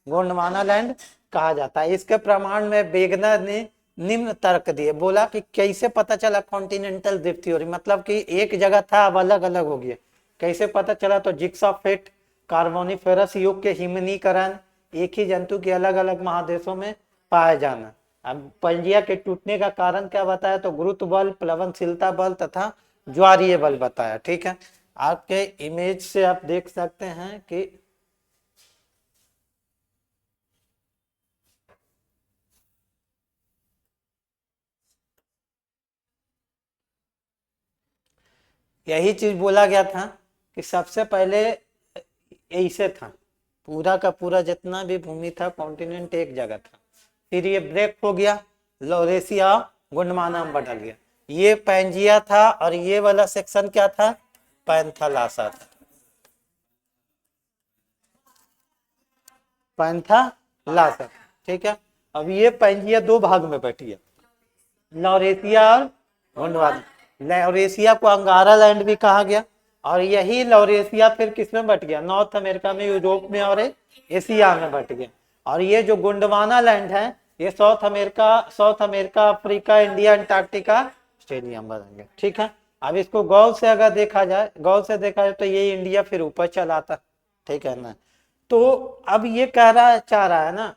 Gondwana land कहा जाता है। इसके प्रमाण में वेगनर ने निम्न तर्क दिए। बोला कि कैसे पता चला कॉन्टिनेंटल ड्रिफ्ट थ्योरी, मतलब कि एक जगह था अब अलग अलग हो गया, कैसे पता चला? तो जिग्सॉ फिट, कार्बोनिफेरस युग के हिमनीकरण, एक ही जंतु के अलग अलग महादेशों में पाया जाना। अब पंजिया के टूटने का कारण क्या बताया? तो गुरुत्व बल, प्लवनशीलता बल तथा ज्वारीय बल बताया। ठीक है, आपके इमेज से आप देख सकते हैं कि यही चीज बोला गया था कि सबसे पहले ऐसे था, पूरा का पूरा जितना भी भूमि था कॉन्टिनेंट एक जगह था, फिर ये ब्रेक हो गया, लॉरेशिया गोंडवाना में बदल गया। ये पैंजिया था और ये वाला सेक्शन क्या था? पैंथालासा था, पैंथालासा। ठीक है, अब ये पैंजिया दो भाग में बटी है, लॉरेशिया और गोंडवाना। लॉरेशिया को अंगारा लैंड भी कहा गया, और यही लॉरेशिया फिर किसमें बट गया? नॉर्थ अमेरिका में, यूरोप में और एशिया में बट गया। और ये जो गोंडवाना लैंड है ये south America, Africa, India, Antarctica, Australia में बनेंगे। ठीक है, अब इसको गौर से अगर देखा जाए, गौर से देखा जाए तो ये इंडिया फिर ऊपर चला था। ठीक है ना, तो अब ये चाह रहा है ना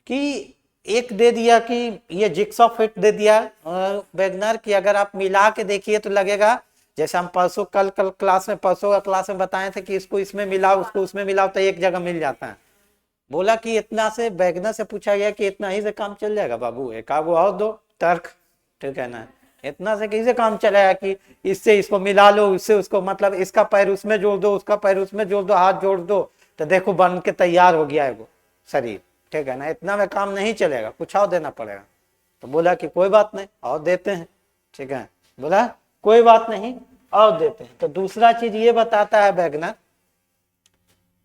कि एक दे दिया कि ये जिक्सॉ फिट दे दिया वेगनर की, अगर आप मिला के देखिए तो लगेगा जैसे हम परसों कल क्लास में, परसों का क्लास में बताए थे कि इसको इसमें मिलाओ, उसको उसमें मिलाओ तो एक जगह मिल जाता है। बोला कि इतना से, वेगनर से पूछा गया कि इतना ही से काम चल जाएगा बाबू, एक आगो और दो तर्क। ठीक है ना, इतना से कैसे काम चलेगा कि इससे इसको मिला लो, इससे उसको, मतलब इसका पैर उसमें जोड़ दो, उसका पैर उसमें जोड़ दो, हाथ जोड़ दो तो देखो बन के तैयार हो गया है वो शरीर। ठीक है ना, इतना में काम नहीं चलेगा, कुछ और देना पड़ेगा। तो बोला कि कोई बात नहीं और देते हैं। ठीक है, बोला कोई बात नहीं और देते हैं। तो दूसरा चीज ये बताता है वेगनर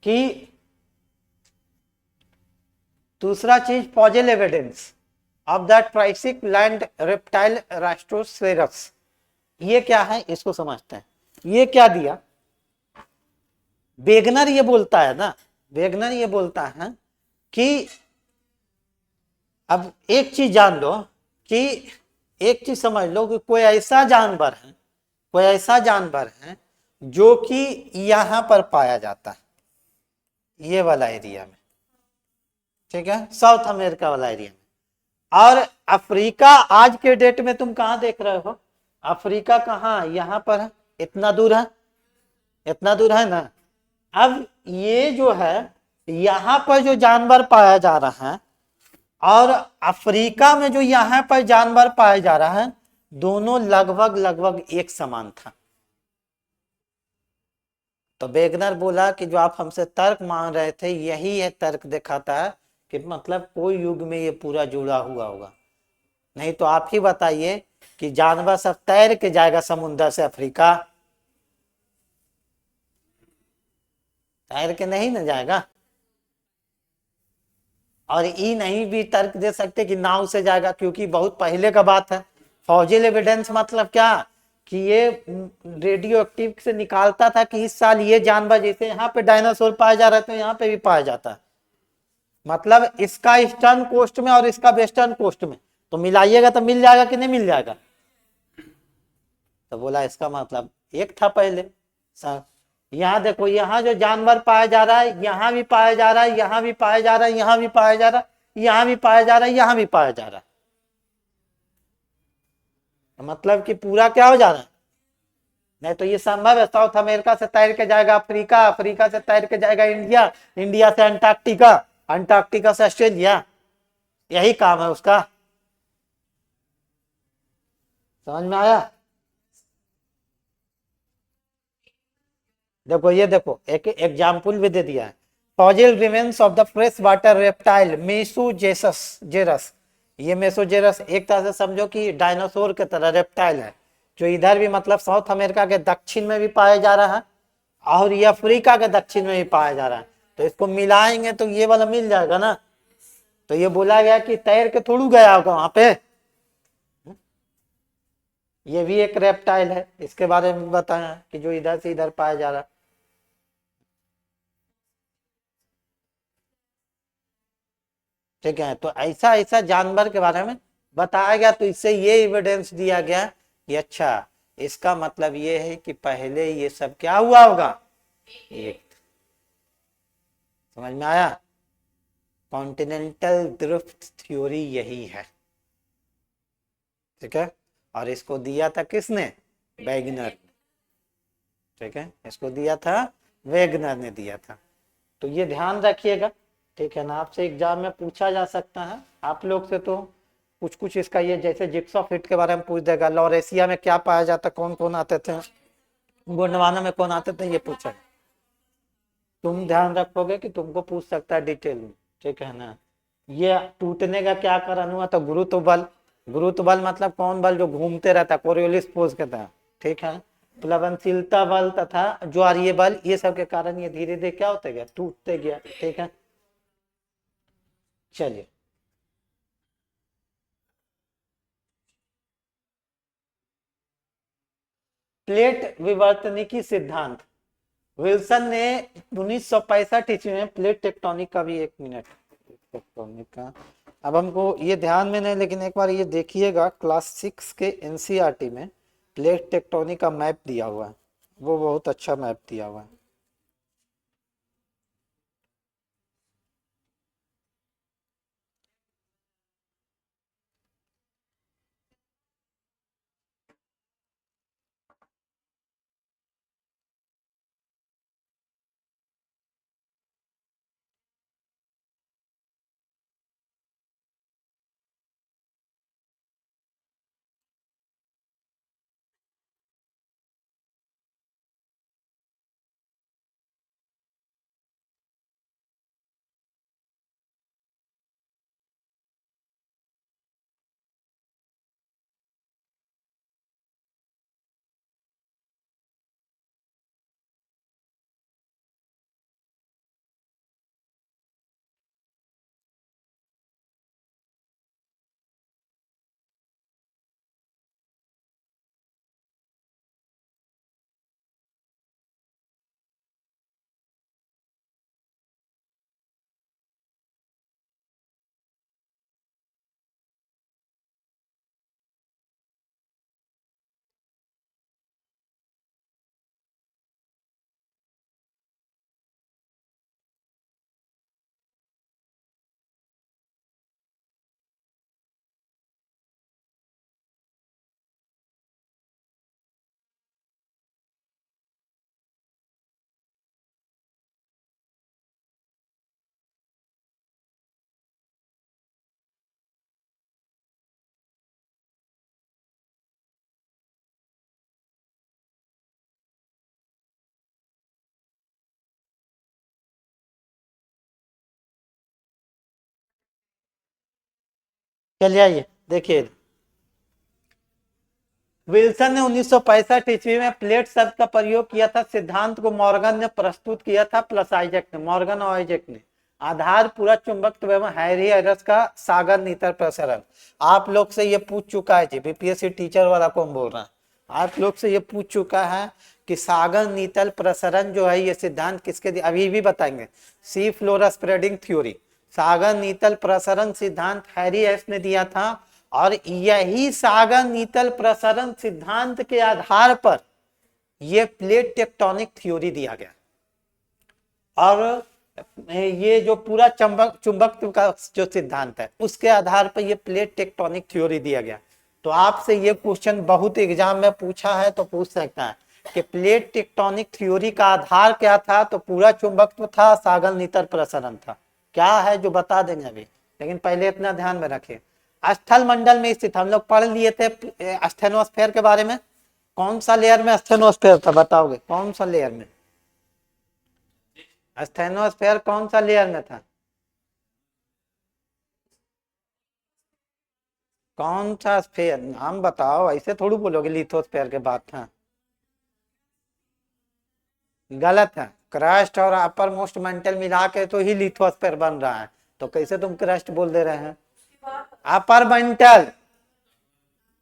कि दूसरा चीज fossil evidence of that Triassic land reptile रास्ट्रोसेरस। ये क्या है इसको समझते हैं। ये क्या दिया वेगनर? ये बोलता है ना, वेगनर ये बोलता है कि अब एक चीज जान लो, कि एक चीज समझ लो कि कोई ऐसा जानवर है, कोई ऐसा जानवर है जो कि यहां पर पाया जाता है, ये वाला एरिया में। ठीक है, साउथ अमेरिका वाला एरिया में। और अफ्रीका आज के डेट में तुम कहां देख रहे हो? अफ्रीका कहाँ? यहां पर है, इतना दूर है, इतना दूर है ना। अब ये जो है यहां पर जो जानवर पाया जा रहा है और अफ्रीका में जो यहां पर जानवर पाया जा रहा है, दोनों लगभग लगभग एक समान था। तो वेगनर बोला कि जो आप हमसे तर्क मान रहे थे, यही है तर्क दिखाता है कि मतलब कोई युग में ये पूरा जुड़ा हुआ होगा। नहीं तो आप ही बताइए कि जानवर सब तैर के जाएगा समुद्र से अफ्रीका? तैर के नहीं ना जाएगा। और ये नहीं भी तर्क दे सकते कि नाव से जाएगा, क्योंकि बहुत पहले का बात है। फॉजिल एविडेंस मतलब क्या? कि ये रेडियो एक्टिव से निकालता था कि इस साल ये जानवर, जैसे यहाँ पे डायनासोर पाया जा रहा है तो यहाँ पे भी पाया जाता है, मतलब इसका ईस्टर्न कोस्ट में और इसका वेस्टर्न कोस्ट में, तो मिलाइएगा तो मिल जाएगा कि नहीं मिल जाएगा? तो बोला इसका मतलब एक था पहले। यहाँ देखो, यहाँ जो जानवर पाया जा रहा है, यहाँ भी पाया जा रहा है, यहाँ भी पाया जा रहा है, यहाँ भी पाया जा रहा है, यहाँ भी पाया जा रहा है, यहाँ भी पाया जा रहा है। मतलब कि पूरा क्या हो जा रहा है? नहीं तो ये संभव है, साउथ अमेरिका से तैर के जाएगा अफ्रीका, अफ्रीका से तैर के जाएगा इंडिया, इंडिया से अंटार्कटिका, अंटार्कटिका से ऑस्ट्रेलिया, यही काम है उसका। समझ में आया? देखो ये देखो, एक एग्जाम्पल भी दे दिया है। Fossil remains of the fresh water reptile मेसोजेसस जेरस। ये मेसोजेरस एक तरह से समझो कि डायनासोर के तरह रेप्टाइल है, जो इधर भी मतलब साउथ अमेरिका के दक्षिण में भी पाया जा रहा है और ये अफ्रीका के दक्षिण में भी पाया जा रहा है। तो इसको मिलाएंगे तो ये वाला मिल जाएगा ना। तो ये बोला गया कि तैर के थोड़ू गया होगा वहां पे, ये भी एक रेप्टाइल है, इसके बारे में बताया कि जो इधर से इधर पाया जा रहा है। ठीक है, तो ऐसा ऐसा जानवर के बारे में बताया गया, तो इससे ये एविडेंस दिया गया कि अच्छा इसका मतलब ये है कि पहले ये सब क्या हुआ होगा, एक। समझ में आया? कॉन्टिनेंटल ड्रिफ्ट थ्योरी यही है, ठीक है। और इसको दिया था किसने, वैगनर, ठीक है, इसको दिया था वैगनर ने दिया था। तो ये ध्यान रखिएगा, ठीक है ना, आपसे एग्जाम में पूछा जा सकता है, आप लोग से तो कुछ कुछ इसका ये जैसे जिक्स ऑफ हिट के बारे में पूछ देगा, लॉरेशिया में क्या पाया जाता, कौन कौन आते थे, गोंडवाना में कौन आते थे, ये पूछा। तुम ध्यान रखोगे कि तुमको पूछ सकता है डिटेल में, ठीक है ना। ये टूटने का क्या कारण हुआ, तो गुरुत्व बल। गुरुत्व बल मतलब कौन बल, जो घूमते रहता, कोरियोलिस फोर्स के तहत, ठीक है। प्लवनशीलता बल तथा ज्वारीय बल, ये सब के कारण ये धीरे धीरे क्या होते गया, टूटते गया, ठीक है। चलिए, प्लेट विवर्तनिकी सिद्धांत, विल्सन ने 1965 ईस्वी में प्लेट टेक्टोनिक का भी, एक मिनट, टेक्टोनिक का अब हमको ये ध्यान में नहीं, लेकिन एक बार ये देखिएगा क्लास 6 के एनसीईआरटी में प्लेट टेक्टोनिक का मैप दिया हुआ है, वो बहुत अच्छा मैप दिया हुआ है। चलिए आइए देखिए, विल्सन ने 1965 ईस्वी में प्लेट शब्द का प्रयोग किया था, सिद्धांत को मॉर्गन ने प्रस्तुत किया था, प्लस आइजैक ने, मॉर्गन और आइजैक ने। आधार पूरा चुंबकत्व एवं हैरी आयरस का सागर नीतर प्रसरण। आप लोग से ये पूछ चुका है जी, बीपीएससी टीचर वाला कौन बोल रहा है, आप लोग से ये पूछ चुका है कि सागर नीतल प्रसरण जो है ये सिद्धांत किसके दिया, अभी भी बताएंगे, सी फ्लोरा स्प्रेडिंग थ्योरी। सागर नीतल प्रसरण सिद्धांत हैरी एस ने दिया था, और यही सागर नीतल प्रसरण सिद्धांत के आधार पर यह प्लेट टेक्टोनिक थ्योरी दिया गया। और ये जो पूरा चुंबकत्व का जो सिद्धांत है उसके आधार पर ये प्लेट टेक्टोनिक थ्योरी दिया गया। तो आपसे ये क्वेश्चन बहुत एग्जाम में पूछा है, तो पूछ सकता है कि प्लेट टेक्टोनिक थ्योरी का आधार क्या था, तो पूरा चुंबकत्व था, सागर नीतल प्रसरण था। क्या है जो बता देंगे अभी, लेकिन पहले इतना ध्यान में रखिए। स्थल मंडल में स्थित, हम लोग पढ़ लिए थे स्टेनोस्फेयर के बारे में, कौन सा लेयर में स्टेनोस्फेयर था, बताओगे कौन सा लेयर में, स्टेनोस्फेयर कौन सा लेयर में था, कौन सा स्फेयर, नाम बताओ, ऐसे थोड़ी बोलोगे लिथोस्फेयर के बाद था। गलत है, क्रस्ट और अपर मोस्ट मेंटल मिला के तो ही लिथोस्फेयर बन रहा है, तो कैसे तुम क्रस्ट बोल दे रहे हैं। Upper mantle,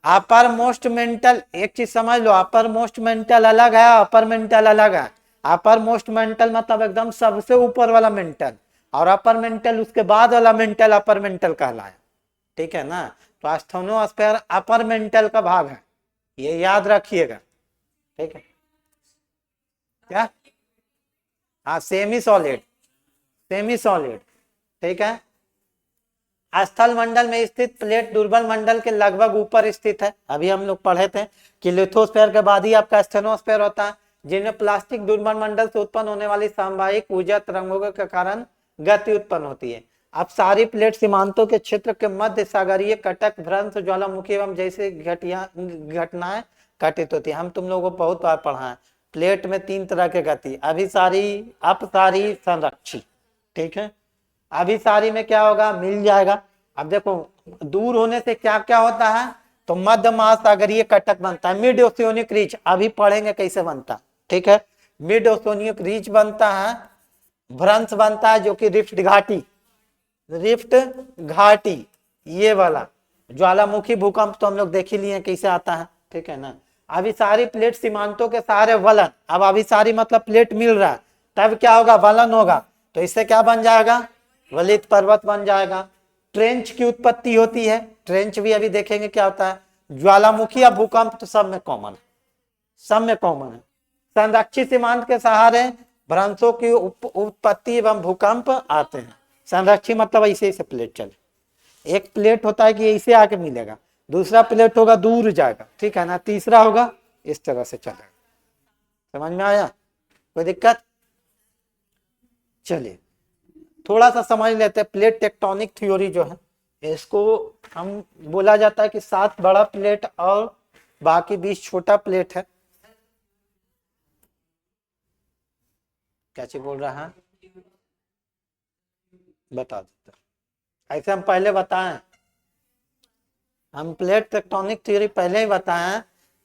upper most mental, एक चीज समझ लो, अपर मोस्ट मेंटल अलग है, अपर मेंटल अलग है। अपर मोस्ट मेंटल मतलब एकदम सबसे ऊपर वाला मेंटल, और अपर मेंटल उसके बाद वाला मेंटल अपर मेंटल कहलाया, ठीक है ना। तो एस्थेनोस्फेयर अपर मेंटल का भाग है, ये याद रखिएगा, ठीक है। क्या? हाँ, सेमी सॉलिड, सेमी सॉलिड, ठीक है। स्थल मंडल में स्थित प्लेट दुर्बल मंडल के लगभग ऊपर स्थित है। अभी हम लोग पढ़े थे कि लिथोस्फेयर के बाद ही आपका स्टेनोस्फेयर होता है, जिनमें प्लास्टिक दुर्बल मंडल से उत्पन्न होने वाली सामयिक ऊर्जा तरंगों के कारण गति उत्पन्न होती है। अब सारी प्लेट सीमांतों के क्षेत्र के मध्य सागरीय कटक भ्रंश ज्वालामुखी एवं जैसे घटनाएं घटित होती है। हम तुम लोगों को बहुत बार पढ़ा है, प्लेट में 3 तरह के गति, अभिसारी, अपसारी, संरक्षी, ठीक है। अभिसारी में क्या होगा, मिल जाएगा। अब देखो दूर होने से क्या क्या होता है, तो मध्य महासागरीय कटक बनता है, मिड ओशियोनिक रीच, अभी पढ़ेंगे कैसे बनता, ठीक है। मिड ओशियोनिक रीच बनता है, भ्रंश बनता है जो कि रिफ्ट घाटी, रिफ्ट घाटी ये वाला, ज्वालामुखी भूकंप तो हम लोग देख ही लिए कैसे आता है, ठीक है ना। अभिसारी प्लेट सीमांतों के सहारे वलन, अब अभिसारी मतलब प्लेट मिल रहा है, तब क्या होगा, वलन होगा, तो इससे क्या बन जाएगा, वलित पर्वत बन जाएगा। ट्रेंच की उत्पत्ति होती है, ट्रेंच भी अभी देखेंगे क्या होता है। ज्वालामुखी या भूकंप तो सब में कॉमन है, सब में कॉमन है। संरक्षित सीमांत के सहारे भ्रंशों की उत्पत्ति एवं भूकंप आते हैं। संरक्षित मतलब ऐसे ऐसे प्लेट चले, एक प्लेट होता है कि ऐसे आके मिलेगा, दूसरा प्लेट होगा दूर जाएगा, ठीक है ना, तीसरा होगा इस तरह से चलेगा। समझ में आया, कोई दिक्कत? चलिए थोड़ा सा समझ लेते हैं प्लेट टेक्टोनिक थ्योरी जो है, इसको हम बोला जाता है कि 7 बड़ा प्लेट और बाकी 20 छोटा प्लेट है। क्या चीज बोल रहा है, बता देते, ऐसे हम पहले बताएं, हम प्लेट टेक्टोनिक थ्योरी पहले ही बताएं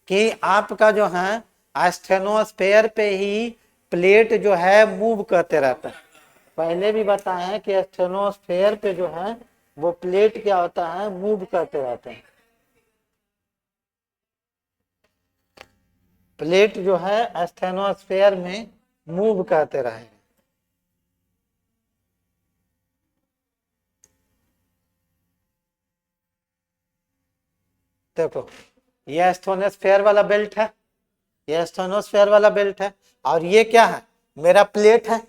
कि आपका जो है एस्थेनोस्फेयर पे ही प्लेट जो है मूव करते रहता है। पहले भी बताए हैं कि एस्थेनोस्फेयर पे जो है वो प्लेट क्या होता है, मूव करते रहते हैं। प्लेट जो है एस्थेनोस्फेयर में मूव करते रहेंगे। देखो ये एस्थेनोस्फेयर वाला बेल्ट है, ये एस्थेनोस्फेयर वाला बेल्ट है, और ये क्या है, मेरा प्लेट है।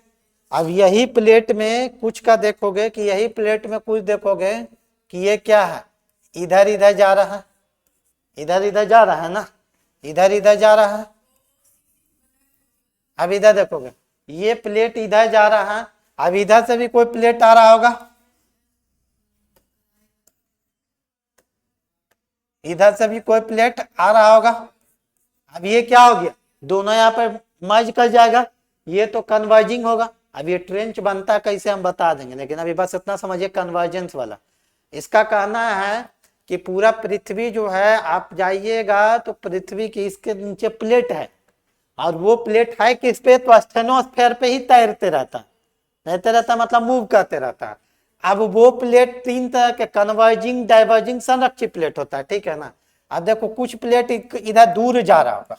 अब यही प्लेट में कुछ का देखोगे कि यही प्लेट में कुछ देखोगे कि ये क्या है, इधर इधर जा रहा है, इधर इधर जा रहा है ना, इधर इधर जा रहा है। अब इधर देखोगे ये प्लेट इधर जा रहा है, अब इधर से भी कोई प्लेट आ रहा होगा, इधर से भी कोई प्लेट आ रहा होगा। अब ये क्या हो गया, दोनों यहाँ पर मर्ज कर जाएगा, ये तो कन्वर्जिंग होगा। अब ये ट्रेंच बनता कैसे हम बता देंगे, लेकिन अभी बस इतना समझिए कन्वर्जेंस वाला। इसका कहना है कि पूरा पृथ्वी जो है, आप जाइएगा तो पृथ्वी की इसके नीचे प्लेट है, और वो प्लेट है किस पे, तो एस्थेनोस्फेयर पे ही तैरते रहता, तैरते रहता मतलब मूव करते रहता है। अब वो प्लेट 3 तरह के, कन्वर्जिंग, डाइवर्जिंग, संरक्षित प्लेट होता है, ठीक है ना। अब देखो कुछ प्लेट इधर दूर जा रहा होगा,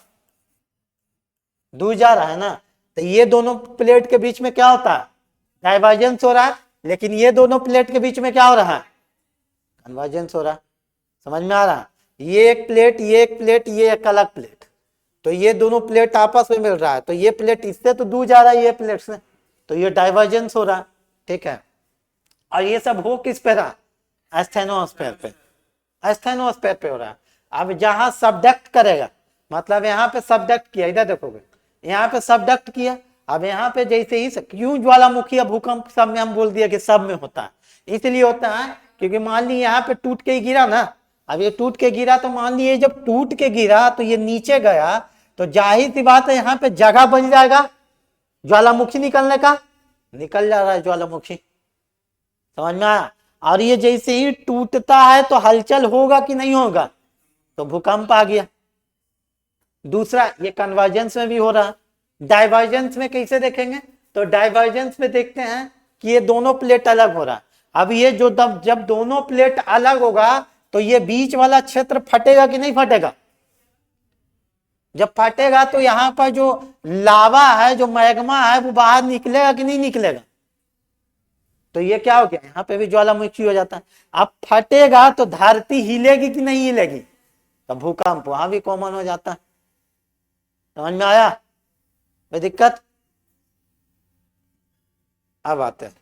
दूर जा रहा है ना, तो ये दोनों प्लेट के बीच में क्या होता है, डाइवर्जेंस हो रहा है, लेकिन ये दोनों प्लेट के बीच में क्या हो रहा है, कन्वर्जेंस हो रहा है। समझ में आ रहा है, ये एक प्लेट, ये एक प्लेट, ये एक अलग प्लेट, तो ये दोनों प्लेट आपस में मिल रहा है, तो ये प्लेट इससे तो दूर जा रहा है ये प्लेट से, तो ये डाइवर्जेंस हो रहा है, ठीक है। और ये सब हो किस पे रहा, एस्थेनोस्फेयर पे, एस्थेनोस्फेयर पे हो रहा है। अब जहां सबडक्ट करेगा, मतलब यहाँ पे सबडक्ट किया, इधर देखोगे यहाँ पे सबडक्ट किया, अब यहाँ पे जैसे ही क्यों ज्वालामुखी या भूकंप सब में हम बोल दिया कि सब में होता है, इसलिए होता है क्योंकि मान ली यहाँ पे टूट के ही गिरा ना, अब ये टूट के गिरा, तो मान लीजिए जब टूट के गिरा तो ये नीचे गया, तो जाहिर सी बात है यहाँ पे जगह बन जाएगा ज्वालामुखी निकलने का, निकल जा रहा है ज्वालामुखी। समझ में आया, और ये जैसे ही टूटता है तो हलचल होगा कि नहीं होगा, तो भूकंप आ गया। दूसरा ये कन्वर्जेंस में भी हो रहा है। डाइवर्जेंस में कैसे देखेंगे, तो डाइवर्जेंस में देखते हैं कि ये दोनों प्लेट अलग हो रहा है। अब ये जो जब दोनों प्लेट अलग होगा तो ये बीच वाला क्षेत्र फटेगा कि नहीं फटेगा, जब फटेगा तो यहाँ पर जो लावा है, जो मैग्मा है, वो बाहर निकलेगा कि नहीं निकलेगा, तो ये क्या हो गया, यहाँ पे भी ज्वालामुखी हो जाता है। अब फटेगा तो धरती हिलेगी कि नहीं हिलेगी, तो भूकंप वहां भी कॉमन हो जाता है। समझ में आया कोई दिक्कत? अब आते हैं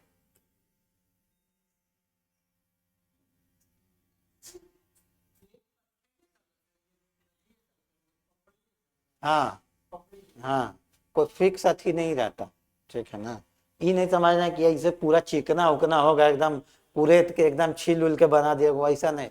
हाँ हाँ, कोई फिक्स अथी नहीं रहता, ठीक है ना। ये नहीं समझना कि ऐसे पूरा चिकना उकना होगा एकदम, पूरे के एकदम छिल उल के बना दिया, वो ऐसा नहीं।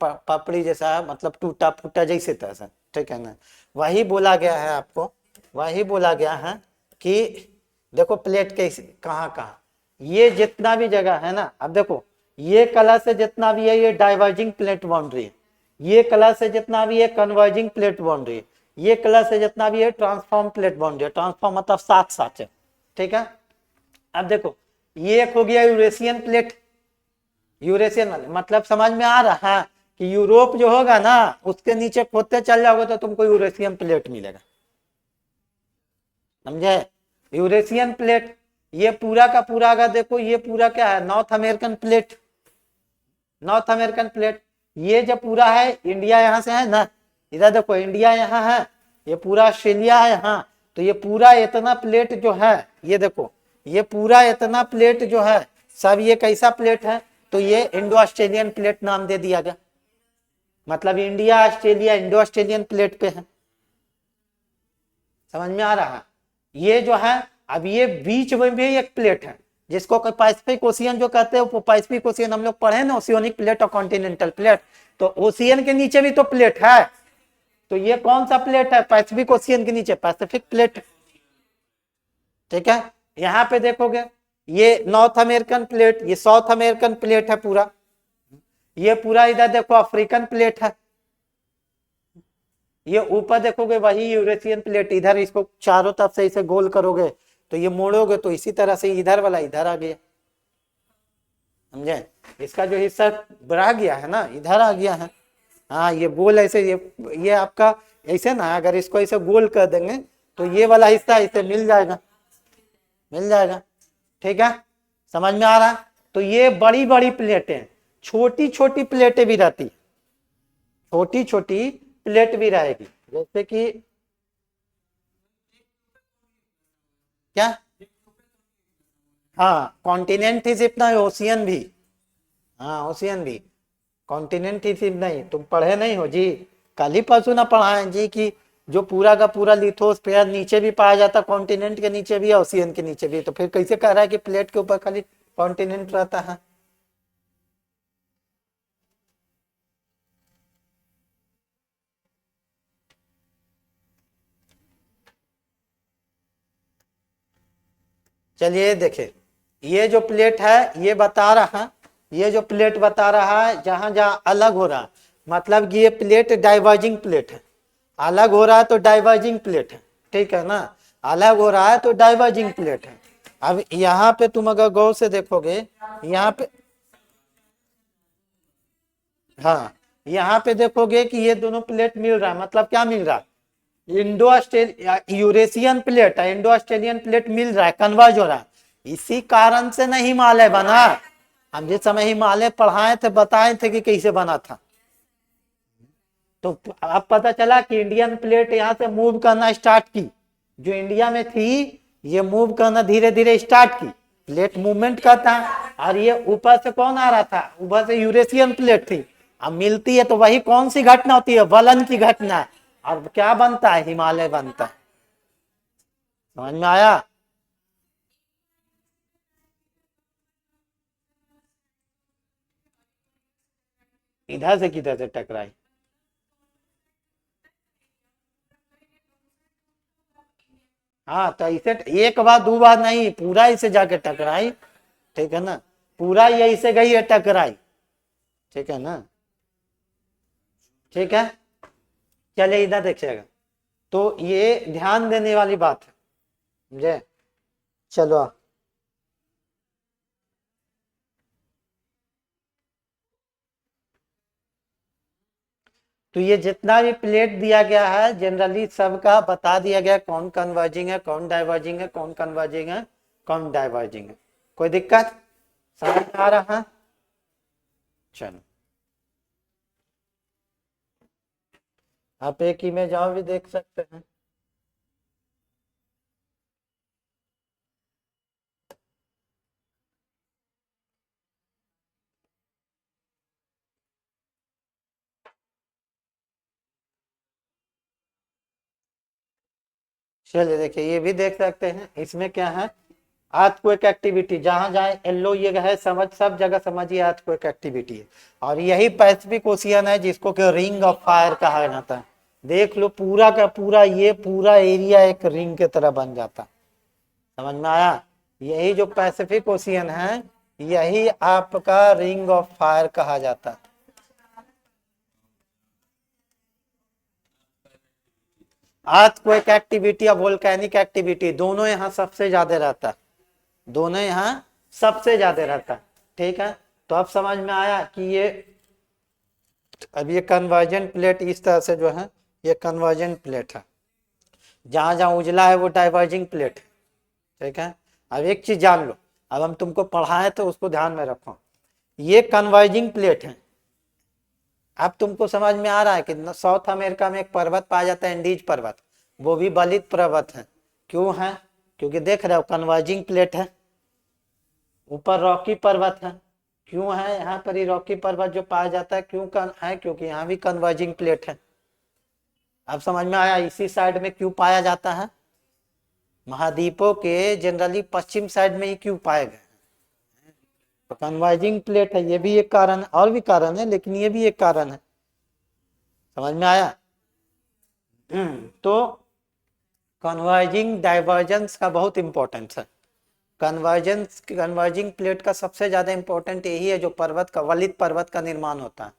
पपड़ी जैसा, मतलब टूटा फूटा जैसे तैसा, ठीक है ना। वही बोला गया है आपको, वही बोला गया है कि देखो प्लेट कैसे कहाँ कहाँ, ये जितना भी जगह है ना, अब देखो ये कलर से जितना भी है ये डाइवर्जिंग प्लेट बाउंड्री है, ये कलर से जितना भी है कन्वर्जिंग प्लेट बाउंड्री है, ये कलर से जितना भी है ट्रांसफॉर्म प्लेट बाउंड्री है। ट्रांसफॉर्म मतलब साथ साथ है, ठीक है। अब देखो ये एक हो गया यूरेशियन प्लेट, यूरेशियन मतलब समझ में आ रहा है कि यूरोप जो होगा ना उसके नीचे खोदते चल जाओगे तो तुमको यूरेशियन प्लेट मिलेगा, समझे। यूरेशियन प्लेट ये पूरा का पूरा, अगर देखो ये पूरा क्या है, north American plate, north American plate. ये जो पूरा है इंडिया यहाँ से है ना, इधर देखो इंडिया यहाँ है, ये पूरा ऑस्ट्रेलिया है यहाँ, तो ये पूरा इतना प्लेट जो है, ये देखो ये पूरा इतना प्लेट जो है सब ये कैसा प्लेट है, तो ये इंडो ऑस्ट्रेलियन प्लेट नाम दे दिया गया, मतलब India Australia Indo Australian plate पे है। समझ में आ रहा है? ये जो है अब ये बीच में भी एक प्लेट है जिसको पैसिफिक ओशियन जो कहते हैं, वो पैसिफिक ओशियन हम लोग पढ़े ना, ओशियनिक प्लेट और कॉन्टिनेंटल प्लेट, तो ओशियन के नीचे भी तो प्लेट है, तो ये कौन सा प्लेट है, पैसिफिक ओशियन के नीचे पैसिफिक प्लेट, ठीक है। यहाँ पे देखोगे ये नॉर्थ अमेरिकन प्लेट, ये साउथ अमेरिकन प्लेट है पूरा, ये पूरा इधर देखो अफ्रीकन प्लेट है, ये ऊपर देखोगे वही यूरेशियन प्लेट, इधर इसको चारों तरफ से इसे गोल करोगे तो ये मोड़ोगे तो इसी तरह से इधर वाला इधर आ गया, समझे। इसका जो हिस्सा बढ़ा गया है ना इधर आ गया है, हाँ ये गोल ऐसे, ये आपका ऐसे ना, अगर इसको ऐसे गोल कर देंगे तो ये वाला हिस्सा इसे मिल जाएगा, मिल जाएगा, ठीक है। समझ में आ रहा है? तो ये बड़ी बड़ी प्लेटें, छोटी छोटी प्लेटें भी रहती, छोटी छोटी प्लेट भी रहेगी, जैसे कि क्या, हाँ कॉन्टिनेंट ही सिर्फ नहीं, ओशियन भी, हाँ ओशियन भी, कॉन्टिनेंट ही सिर्फ नहीं, तुम पढ़े नहीं हो जी, कल ही परसों ना पढ़ाए जी कि जो पूरा का पूरा लिथोस्फीयर नीचे भी पाया जाता, कॉन्टिनेंट के नीचे भी, ओशियन के नीचे भी, तो फिर कैसे कह रहा है कि प्लेट के ऊपर खाली कॉन्टिनेंट रहता है। चलिए देखे, ये जो प्लेट है ये बता रहा है, ये जो प्लेट बता रहा है जहां जहां अलग हो रहा है, मतलब कि ये प्लेट डाइवर्जिंग प्लेट है, अलग हो रहा है तो डाइवर्जिंग प्लेट है, ठीक है ना, अलग हो रहा है तो डाइवर्जिंग प्लेट है। अब यहाँ पे तुम अगर गौर से देखोगे, यहाँ पे, हाँ यहाँ पे देखोगे कि ये दोनों प्लेट मिल रहा है, मतलब क्या मिल रहा है, इंडो ऑस्ट्रेलिया यूरेशियन प्लेट है, इंडो ऑस्ट्रेलियन प्लेट मिल रहा है, कन्वर्ज हो रहा है, इसी कारण से नहीं हिमालय बना। हम जिस समय हिमालय पढ़ाए थे बताए थे कि कैसे बना था, तो अब पता चला कि इंडियन प्लेट यहाँ से मूव करना स्टार्ट की, जो इंडिया में थी ये मूव करना धीरे धीरे स्टार्ट की, प्लेट मूवमेंट करता है, और ये ऊपर से कौन आ रहा था, ऊपर से यूरेशियन प्लेट थी, अब मिलती है तो वही कौन सी घटना होती है, वलन की घटना, और क्या बनता है, हिमालय बनता है। समझ में आया? इधर से किधर से टकराई, हाँ तो इसे एक बार दो बार नहीं, पूरा इसे जाके टकराई, ठीक है ना, पूरा ये इसे गई है टकराई, ठीक है ना, ठीक है। चलिए इधर देखिएगा, तो ये ध्यान देने वाली बात है, समझे। चलो तो ये जितना भी प्लेट दिया गया है जनरली सबका बता दिया गया, कौन कन्वर्जिंग है, कौन डाइवर्जिंग है, कौन कन्वर्जिंग है, कौन डाइवर्जिंग है, कोई दिक्कत? समझ में आ रहा है? चलो आप एक इमेज और भी देख सकते हैं। चलिए देखिए ये भी देख सकते हैं, इसमें क्या है, अर्थक्वेक एक्टिविटी, जहां जहां येलो ये है समझ, सब जगह समझिए अर्थक्वेक एक्टिविटी है। और यही पैसिफिक ओशियन है जिसको कि रिंग ऑफ फायर कहा जाता है। देख लो पूरा का पूरा ये पूरा एरिया एक रिंग की तरह बन जाता, समझ में आया? यही जो पैसिफिक ओशियन है यही आपका रिंग ऑफ फायर कहा जाता है। अर्थक्वेक एक्टिविटी और वोल्केनिक एक्टिविटी दोनों यहाँ सबसे ज्यादा रहता है, दोनों यहाँ सबसे ज्यादा रहता है। ठीक है, तो अब समझ में आया कि ये अब ये कन्वर्जेंट प्लेट इस तरह से जो है ये कन्वर्जेंट प्लेट है, जहां जहां उजला है वो डाइवर्जिंग प्लेट है। ठीक है, अब एक चीज जान लो, अब हम तुमको पढ़ाएं तो उसको ध्यान में रखो, ये कन्वर्जिंग प्लेट है। अब तुमको समझ में आ रहा है कि साउथ अमेरिका में एक पर्वत पाया जाता है एंडीज पर्वत, वो भी बलित पर्वत है। क्यों है? क्योंकि देख रहे हो कन्वर्जिंग प्लेट है, ऊपर रॉकी पर्वत है। क्यों है यहाँ पर ये रॉकी पर्वत जो पाया जाता है, क्यों है? क्योंकि यहाँ भी कन्वर्जिंग प्लेट है। अब समझ में आया इसी साइड में क्यों पाया जाता है, महाद्वीपों के जनरली पश्चिम साइड में ही क्यों पाए गए, तो कन्वर्जिंग प्लेट है, ये भी एक कारण है, और भी कारण है लेकिन ये भी एक कारण है। समझ में आया? तो कन्वर्जिंग डाइवर्जेंस का बहुत इंपॉर्टेंस है। कन्वर्जिंग प्लेट का सबसे ज्यादा इंपॉर्टेंट यही है, जो पर्वत का वलित पर्वत का निर्माण होता है,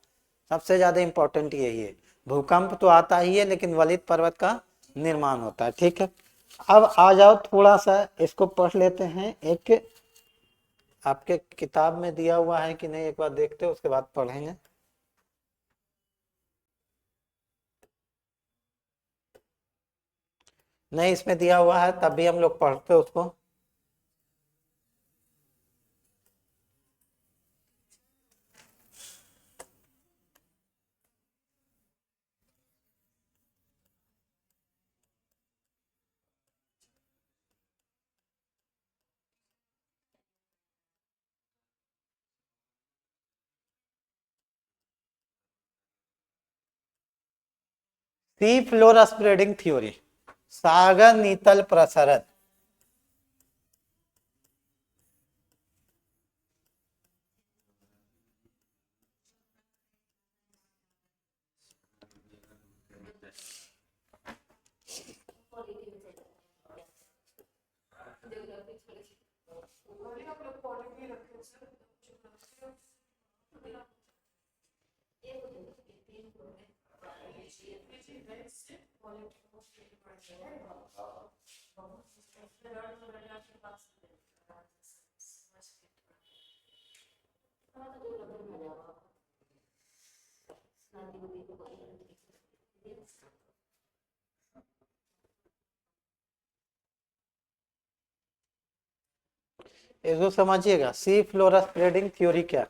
सबसे ज्यादा इंपॉर्टेंट यही है। भूकंप तो आता ही है लेकिन वलित पर्वत का निर्माण होता है। ठीक है, अब आ जाओ थोड़ा सा इसको पढ़ लेते हैं। एक आपके किताब में दिया हुआ है कि नहीं एक बार देखते हैं, उसके बाद पढ़ेंगे। नहीं इसमें दिया हुआ है तब भी हम लोग पढ़ते उसको। सी फ्लोर स्प्रेडिंग थ्योरी, सागर नीतल प्रसरण। इसको समझिएगा, सी फ्लोर स्प्रेडिंग थ्योरी क्या?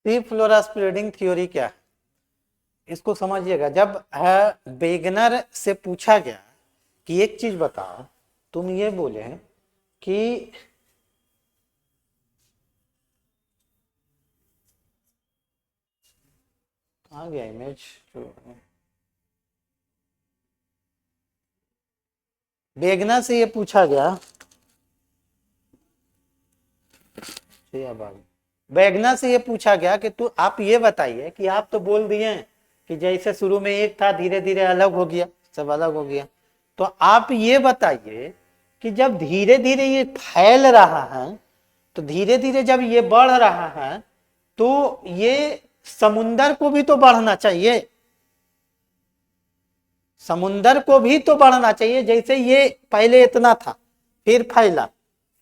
सी फ्लोर स्प्रेडिंग थ्योरी क्या है, इसको समझिएगा। जब बेगनर से पूछा गया कि एक चीज बताओ, तुम ये बोले कि आ गया इमेज, बेगनर से ये पूछा गया, बेगनर से ये पूछा गया कि तू आप ये बताइए कि आप तो बोल दिए कि जैसे शुरू में एक था धीरे धीरे अलग हो गया, सब अलग हो गया, तो आप ये बताइए कि जब धीरे धीरे ये फैल रहा है, तो धीरे धीरे जब ये बढ़ रहा है तो ये समुंदर को भी तो बढ़ना चाहिए, समुंदर को भी तो बढ़ना चाहिए। जैसे ये पहले इतना था, फिर फैला,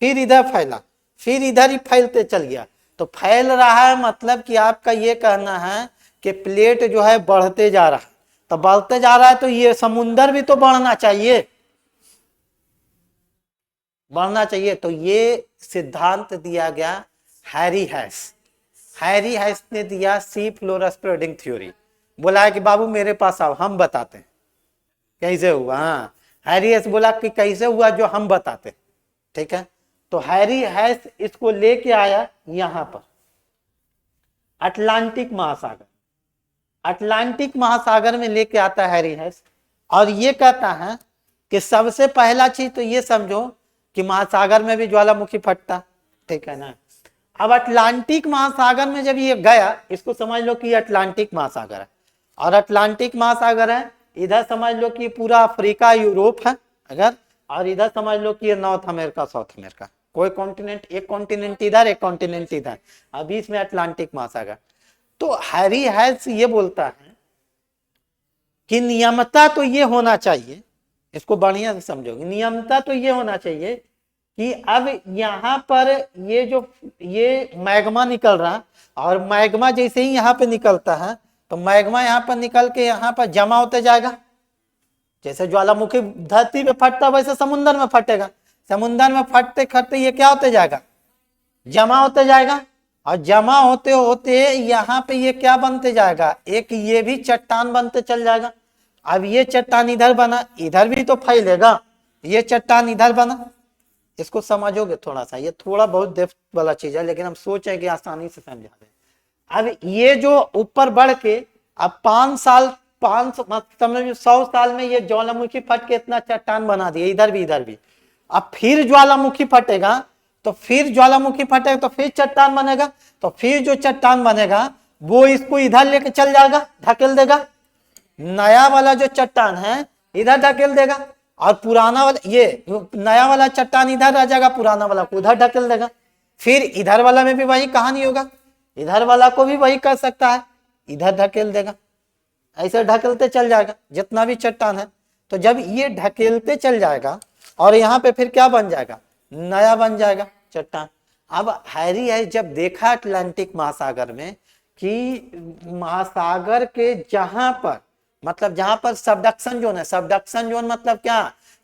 फिर इधर फैला, फिर इधर ही फैलते चल गया। तो फैल रहा है मतलब कि आपका ये कहना है कि प्लेट जो है बढ़ते जा रहा है। तो बढ़ते जा रहा है तो ये समुंदर भी तो बढ़ना चाहिए, बढ़ना चाहिए। तो ये सिद्धांत दिया गया हैरी हैस। हैरी हैस ने दिया सी फ्लोर स्प्रेडिंग थ्योरी। बोला है कि बाबू मेरे पास आओ, हम बताते हैं कैसे हुआ। हाँ, हैरी हैस बोला कि कैसे हुआ जो हम बताते, ठीक है। तो हैरी हैस इसको लेके आया यहां पर अटलांटिक महासागर। अटलांटिक महासागर में लेके आता है हैरी हैस, और ये कहता है कि सबसे पहला चीज तो ये समझो कि महासागर में भी ज्वालामुखी फटता, ठीक है ना। अब अटलांटिक महासागर में जब ये गया, इसको समझ लो कि ये अटलांटिक महासागर है, और अटलांटिक महासागर है इधर समझ लो कि पूरा अफ्रीका यूरोप है अगर, और इधर समझ लो कि ये नॉर्थ अमेरिका साउथ अमेरिका, कोई कॉन्टिनेंट, एक कॉन्टिनेंट इधर एक कॉन्टिनेंट इधर, अभी इसमें अटलांटिक महासागर। तो हैरी हैस ये बोलता है कि नियमता तो ये होना चाहिए, इसको बढ़िया से समझोगे, नियमता तो ये होना चाहिए कि अब यहां पर ये जो ये मैग्मा निकल रहा, और मैग्मा जैसे ही यहां पे निकलता है तो मैग्मा यहां पर निकल के यहां पर जमा होते जाएगा। जैसे ज्वालामुखी धरती पे फटता वैसे समुद्र में फटेगा, समुद्र में फटते फटते ये क्या होते जाएगा, जमा होते जाएगा, और जमा होते होते यहाँ पे ये क्या बनते जाएगा, एक ये भी चट्टान बनते चल जाएगा। अब ये चट्टान इधर बना, इधर भी तो फैलेगा, ये चट्टान इधर बना, इसको समझोगे थोड़ा सा, ये थोड़ा बहुत डेप्थ वाला चीज है लेकिन हम सोचे कि आसानी से समझा दें। अब ये जो ऊपर बढ़ के अब 5 साल 500 समझो 100 साल में ये ज्वालामुखी फट के इतना चट्टान बना दिया, इधर भी इधर भी। अब फिर ज्वालामुखी फटेगा, तो फिर ज्वालामुखी फटेगा तो फिर चट्टान बनेगा, तो फिर जो चट्टान बनेगा वो इसको इधर लेके चल जाएगा, ढकेल देगा, नया वाला जो चट्टान है इधर ढकेल देगा, और पुराना वाला ये नया वाला चट्टान इधर आ जाएगा, पुराना वाला को उधर ढकेल देगा। फिर इधर वाला में भी वही कहानी होगा, इधर वाला को भी वही कर सकता है, इधर ढकेल देगा, ऐसे ढकेलते चल जाएगा जितना भी चट्टान है। तो जब ये ढकेलते चल जाएगा और यहाँ पे फिर क्या बन जाएगा, नया बन जाएगा चट्टान। अब हैरी है जब देखा अटलांटिक महासागर में कि महासागर के जहां पर मतलब जहां पर सबडक्शन जोन है, सबडक्शन जोन मतलब क्या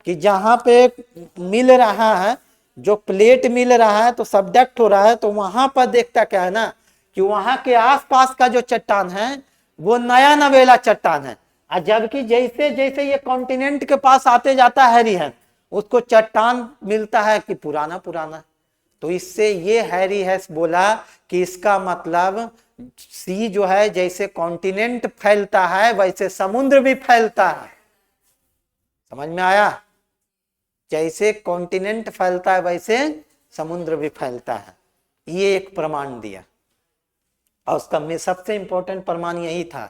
कि जहां पे मिल रहा है, जो प्लेट मिल रहा है तो सबडक्ट हो रहा है, तो वहां पर देखता क्या है ना कि वहां के आसपास का जो चट्टान है वो नया नवेला चट्टान है, और जबकि जैसे जैसे ये कॉन्टिनेंट के पास आते जाता है हैरी है उसको चट्टान मिलता है कि पुराना पुराना। तो इससे ये हैरी हैस बोला कि इसका मतलब सी जो है जैसे कॉन्टिनेंट फैलता है वैसे समुद्र भी फैलता है। समझ में आया, जैसे कॉन्टिनेंट फैलता है वैसे समुद्र भी फैलता है। ये एक प्रमाण दिया, और उसका में सबसे इंपॉर्टेंट प्रमाण यही था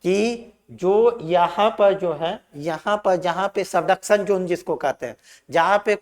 कि जो यहाँ पर जो है, यहाँ पर जहाँ पे सबडक्शन जोन जिसको कहते हैं, जहाँ पे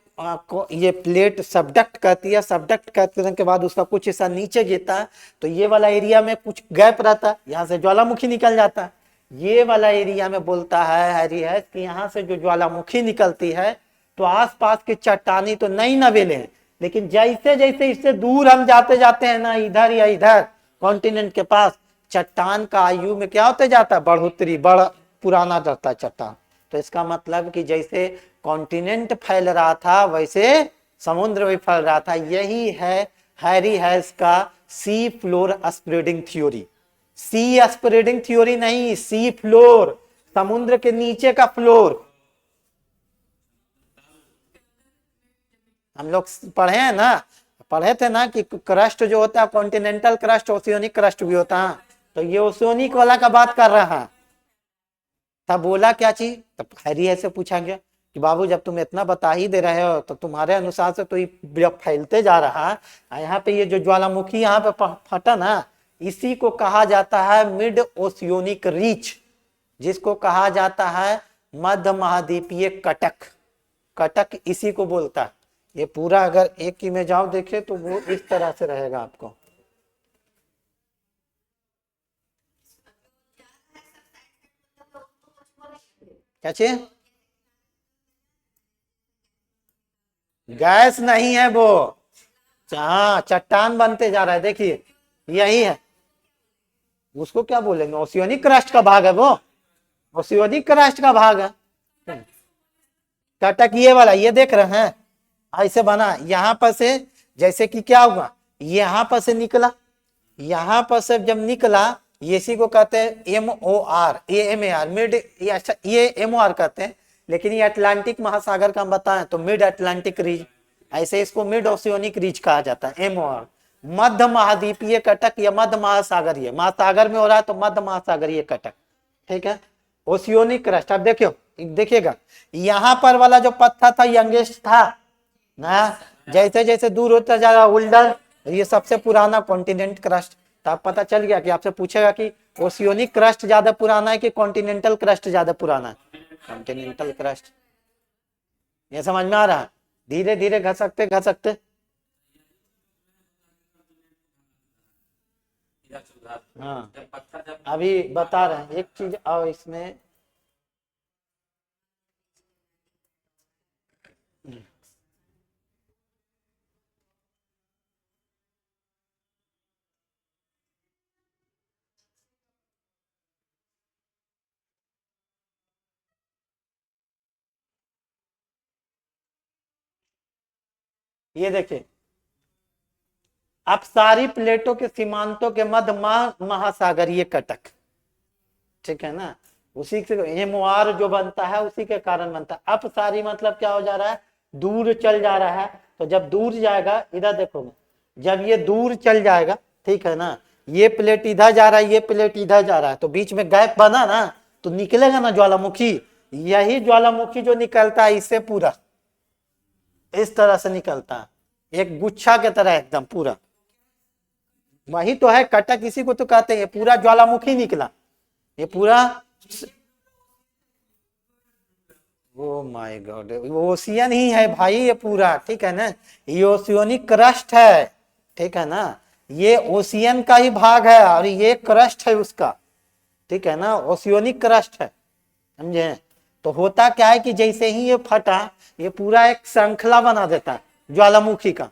ये प्लेट सबडक्ट करती है, सबडक्ट करने के बाद उसका कुछ हिस्सा नीचे गिरता है, तो ये वाला एरिया में कुछ गैप रहता है, यहाँ से ज्वालामुखी निकल जाता है। ये वाला एरिया में बोलता है हैरी हैस कि यहाँ से जो ज्वालामुखी निकलती है तो आसपास के चट्टानी तो नई नवेले हैं, लेकिन जैसे जैसे इससे दूर हम जाते जाते हैं ना, इधर या इधर कॉन्टिनेंट के पास, चट्टान का आयु में क्या होते जाता है, बढ़ोतरी, बड़ा पुराना रहता है चट्टान। तो इसका मतलब कि जैसे कॉन्टिनेंट फैल रहा था वैसे समुद्र भी फैल रहा था। यही है हैरी हैस का सी फ्लोर स्प्रेडिंग थ्योरी। सी स्प्रेडिंग थ्योरी नहीं, सी फ्लोर, समुद्र के नीचे का फ्लोर। हम लोग पढ़े हैं ना, पढ़े थे ना कि क्रस्ट जो होता है कॉन्टिनेंटल क्रस्ट, ओशियोनिक क्रस्ट भी होता है, तो ये ओशियोनिक वाला का बात कर रहा है। तब बोला क्या चीज, तब हैरी ऐसे पूछा गया कि बाबू जब तुम इतना बता ही दे रहे हो तो तुम्हारे अनुसार से तो ये फैलते जा रहा है, यहाँ पे ये जो ज्वालामुखी यहाँ पे फटा ना, इसी को कहा जाता है मिड ओशियोनिक रीच, जिसको कहा जाता है मध्य महाद्वीपीय कटक। कटक इसी को बोलता है। ये पूरा अगर एक ही में जाओ देखे तो वो इस तरह से रहेगा आपको। क्या चीज, गैस नहीं है वो, हाँ चट्टान बनते जा रहा है, देखिए यही है। उसको क्या बोलेंगे, ओशियोनिक क्रस्ट का भाग है वो, ओशियोनिक क्रस्ट का भाग है। कटक ये वाला, ये देख रहे हैं ऐसे बना, यहां पर से जैसे कि क्या हुआ, यहां पर से निकला, यहां पर से जब निकला, ये इसी को कहते हैं MOR, AMAR मिड, ये MOR कहते हैं, लेकिन ये अटलांटिक महासागर का हम बताएं तो मिड अटलांटिक रीज, ऐसे इसको मिड ओशियोनिक रीज कहा जाता है, MOR। मध्य महाद्वीपीय कटक या मध्य महासागरीय, महासागर में हो रहा है तो मध्य महासागरीय कटक, ठीक है। ओशियोनिक क्रस्ट, अब देखियो, देखिएगा यहां पर वाला जो पत्थर था यंगेस्ट था ना, जैसे जैसे दूर होता जा रहा उल्डर, ये सबसे पुराना कॉन्टिनेंट क्रस्ट। तो आप पता चल गया कि आपसे पूछेगा कि ओशियोनिक क्रस्ट ज्यादा पुराना है कि कॉन्टिनेंटल क्रस्ट ज्यादा पुराना है, कॉन्टिनेंटल क्रस्ट। ये समझ में आ रहा है, धीरे धीरे घसकते घसकते। हाँ अभी बता रहे हैं एक चीज, और इसमें ये देखिए, अब सारी प्लेटों के सीमांतों के मध्य महासागरीय कटक, ठीक है ना, उसी से MOR जो बनता है उसी के कारण बनता है। अब सारी मतलब क्या हो जा रहा है, दूर चल जा रहा है, तो जब दूर जाएगा, इधर देखोगे, जब ये दूर चल जाएगा, ठीक है ना, ये प्लेट इधर जा रहा है, ये प्लेट इधर जा रहा है, तो बीच में गैप बना ना, तो निकलेगा ना ज्वालामुखी, यही ज्वालामुखी जो निकलता है इससे पूरा इस तरह से निकलता है, एक गुच्छा के तरह एकदम पूरा, वही तो है कटक, इसी को तो कहते हैं, ये पूरा ज्वालामुखी निकला, ये पूरा, ओ माय गॉड, ओशियन ही है भाई ये पूरा, ठीक है ना, ये ओशियोनिक क्रस्ट है, ठीक है ना, ये ओशियन का ही भाग है और ये क्रस्ट है उसका, ठीक है ना, ओशियोनिक क्रस्ट है, समझे। तो होता क्या है कि जैसे ही ये फटा, ये पूरा एक श्रृंखला बना देता है ज्वालामुखी का।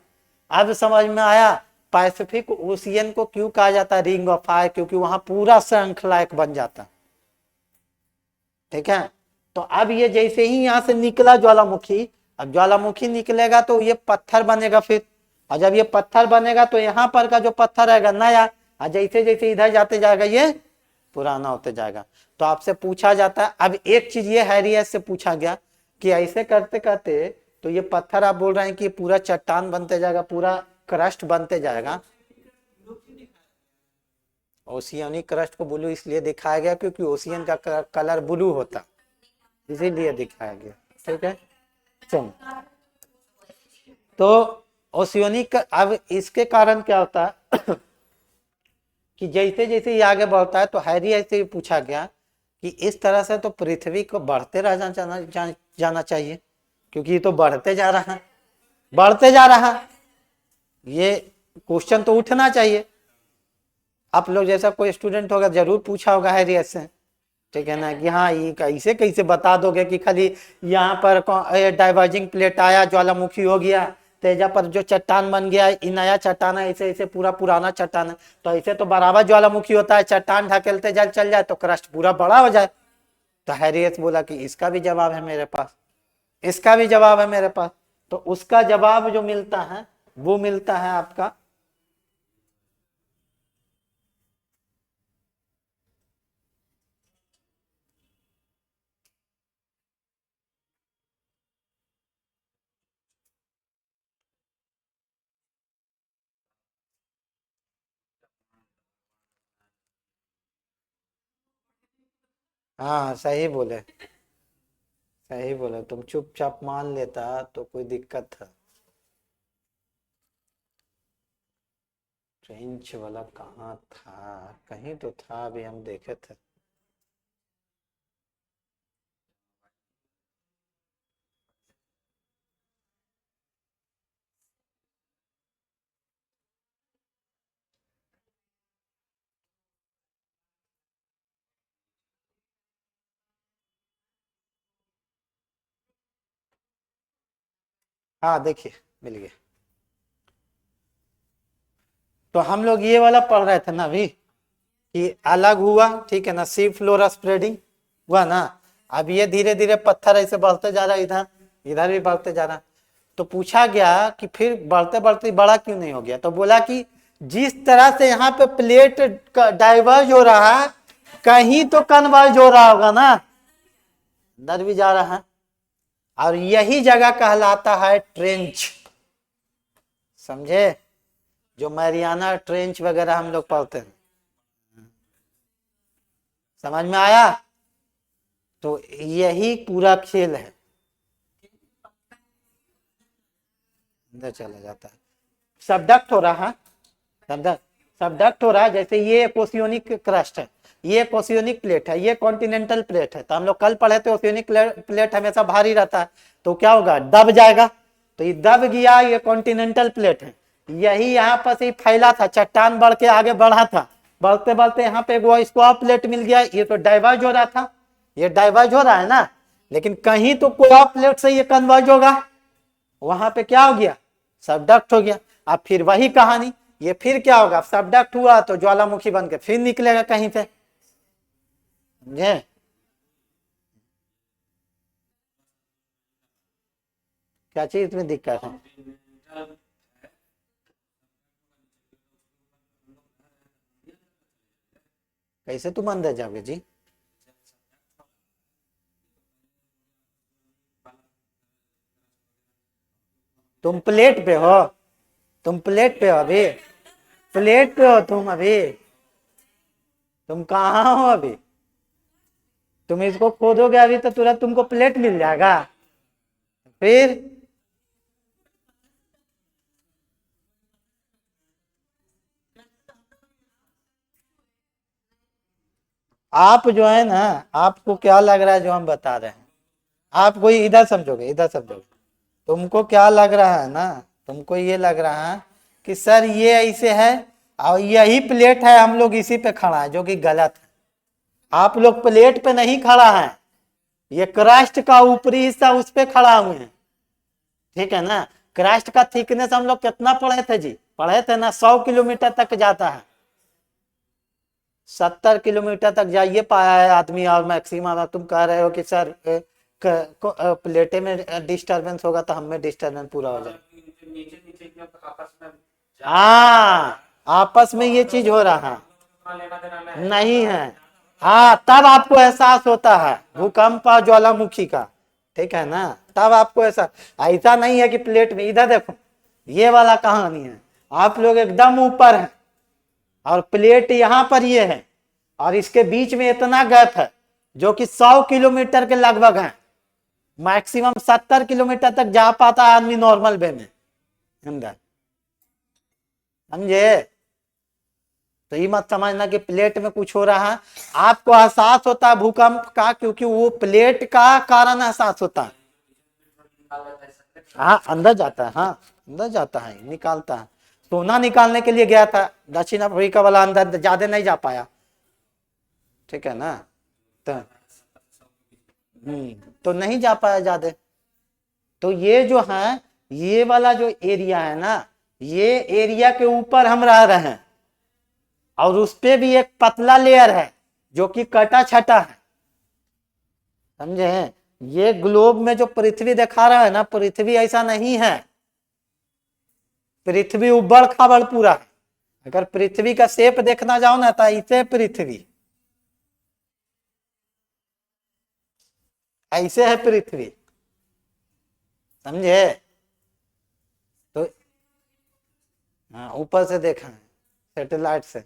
अब समझ में आया पैसिफिक ओशियन को क्यों कहा जाता है रिंग ऑफ फायर, क्योंकि वहां पूरा श्रृंखला एक बन जाता है, ठीक है। तो अब ये जैसे ही यहां से निकला ज्वालामुखी, अब ज्वालामुखी निकलेगा तो ये पत्थर बनेगा फिर, और जब ये पत्थर बनेगा तो यहाँ पर का जो पत्थर रहेगा नया, और जैसे जैसे इधर जाते जाएगा ये पुराना होते जाएगा। तो आपसे पूछा जाता है, अब एक चीज ये हैरियत से पूछा गया कि ऐसे करते करते तो ये पत्थर आप बोल रहे हैं कि पूरा चट्टान बनते जाएगा, पूरा क्रस्ट बनते जाएगा। ओशियनिक क्रस्ट को ब्लू इसलिए दिखाया गया क्योंकि ओशियन का कलर ब्लू होता, इसीलिए दिखाया गया, ठीक है। चलो, तो ओशियनिक, अब इसके कारण क्या होता है कि जैसे जैसे ये आगे बढ़ता है, तो हैरी ऐसे ही पूछा गया कि इस तरह से तो पृथ्वी को बढ़ते रह जाना चाहिए, क्योंकि ये तो बढ़ते जा रहा है, बढ़ते जा रहा है, ये क्वेश्चन तो उठना चाहिए। आप लोग जैसा कोई स्टूडेंट होगा जरूर पूछा होगा हैरियत से, ठीक है ना, कि हाँ ये कैसे कैसे बता दोगे कि खाली यहाँ पर डाइवर्जिंग प्लेट आया ज्वालामुखी हो गया, तेजा पर जो चट्टान बन गया ये नया चट्टान है, ऐसे ऐसे पूरा पुराना चट्टान है, तो ऐसे तो बराबर ज्वालामुखी होता है, चट्टान ढकेलते जल चल जाए तो क्रस्ट पूरा बड़ा हो जाए। तो हैरियत बोला कि इसका भी जवाब है मेरे पास, इसका भी जवाब है मेरे पास। तो उसका जवाब जो मिलता है वो मिलता है आपका, हाँ सही बोले, सही बोले, तुम चुपचाप मान लेता तो कोई दिक्कत था। फ्रेंच वाला कहाँ था, कहीं तो था, अभी हम देखे थे। हाँ देखिए, मिल गया। तो हम लोग ये वाला पढ़ रहे थे ना अभी कि अलग हुआ, ठीक है ना, सी फ्लोरा स्प्रेडिंग हुआ ना। अब ये धीरे धीरे पत्थर ऐसे बढ़ते जा रहा है, इधर इधर भी बढ़ते जा रहा। तो पूछा गया कि फिर बढ़ते बढ़ते बड़ा क्यों नहीं हो गया, तो बोला कि जिस तरह से यहाँ पे प्लेट डाइवर्ज हो रहा है, कहीं तो कन्वर्ज हो रहा होगा ना, अंदर भी जा रहा है, और यही जगह कहलाता है ट्रेंच। समझे, जो मैरियाना ट्रेंच वगैरह हम लोग पढ़ते हैं, समझ में आया। तो यही पूरा खेल है, अंदर चला जाता है, सबडक्ट हो रहा है, सबडक्ट हो रहा है। जैसे ये ओशियोनिक क्रस्ट है, ये ओशियोनिक प्लेट है, ये कॉन्टिनेंटल प्लेट है। तो हम लोग कल पढ़े थे ओशियोनिक प्लेट हमेशा भारी रहता है, तो क्या होगा, दब जाएगा। तो ये दब गया, ये कॉन्टिनेंटल प्लेट है, यही यहाँ पर से फैला था, चट्टान बढ़ के आगे बढ़ा था, बढ़ते बढ़ते यहाँ पे वो स्क्वायर प्लेट मिल गया, ये तो डाइवर्ज हो रहा था, ये डाइवर्ज हो रहा है ना, लेकिन कहीं तो कोआ प्लेट से ये कन्वर्ज होगा, वहां पे क्या हो गया, सबडक्ट हो गया। अब फिर वही कहानी, ये फिर क्या होगा, सबडक्ट हुआ तो ज्वालामुखी बन के फिर निकलेगा कहीं पे, समझे। क्या चीज में दिक्कत है, कैसे तुम अंदर जाओगे जी, तुम प्लेट पे हो, तुम प्लेट पे हो अभी, प्लेट पे हो तुम अभी, तुम कहाँ हो अभी, तुम इसको खोदोगे अभी तो तुरंत तुमको प्लेट मिल जाएगा। फिर आप जो है ना, आपको क्या लग रहा है जो हम बता रहे हैं, आप कोई इधर समझोगे, इधर समझोगे, तुमको क्या लग रहा है ना, तुमको ये लग रहा है कि सर ये ऐसे है और यही प्लेट है, हम लोग इसी पे खड़ा है, जो कि गलत है। आप लोग प्लेट पे नहीं खड़ा है, ये क्रस्ट का ऊपरी हिस्सा उस पे खड़ा हुए हैं, ठीक है ना। क्रस्ट का थिकनेस हम लोग कितना पढ़े थे जी, पढ़े थे ना, 100 किलोमीटर तक जाता है, 70 किलोमीटर तक जाइए पाया है आदमी, और मैक्सिमम तुम कह रहे हो कि सर प्लेटे में डिस्टरबेंस होगा तो हमें डिस्टरबेंस पूरा हो जाए। हाँ, आपस में ये चीज हो रहा है नहीं है, हाँ, तब आपको एहसास होता है भूकंप और ज्वालामुखी का, ठीक है ना, तब आपको ऐसा नहीं है कि प्लेट में, इधर देखो, ये वाला कहानी है, आप लोग एकदम ऊपर हैं और प्लेट यहां पर ये है, और इसके बीच में इतना गैप है जो कि 100 किलोमीटर के लगभग है, मैक्सिमम 70 किलोमीटर तक जा पाता है आदमी नॉर्मल वे में अंदर, समझे। तो ये मत समझना कि प्लेट में कुछ हो रहा है, आपको एहसास होता है भूकंप का, क्योंकि वो प्लेट का कारण एहसास होता है। हाँ, अंदर जाता है, हाँ अंदर जाता है, निकालता है। सोना निकालने के लिए गया था दक्षिण अफ्रीका वाला, अंदर ज्यादा नहीं जा पाया, ठीक है ना। तो तो नहीं जा पाया ज्यादा। तो ये जो है, ये वाला जो एरिया है ना, ये एरिया के ऊपर हम रह रहे हैं, और उस पे भी एक पतला लेयर है जो कि कटा छटा है, समझे। ये ग्लोब में जो पृथ्वी दिखा रहा है ना, पृथ्वी ऐसा नहीं है, पृथ्वी उबड़ खाबड़ पूरा है। अगर पृथ्वी का शेप देखना जाओ ना, तो इसे पृथ्वी, ऐसे है पृथ्वी, समझे। तो हाँ, ऊपर से देखा है सैटेलाइट से,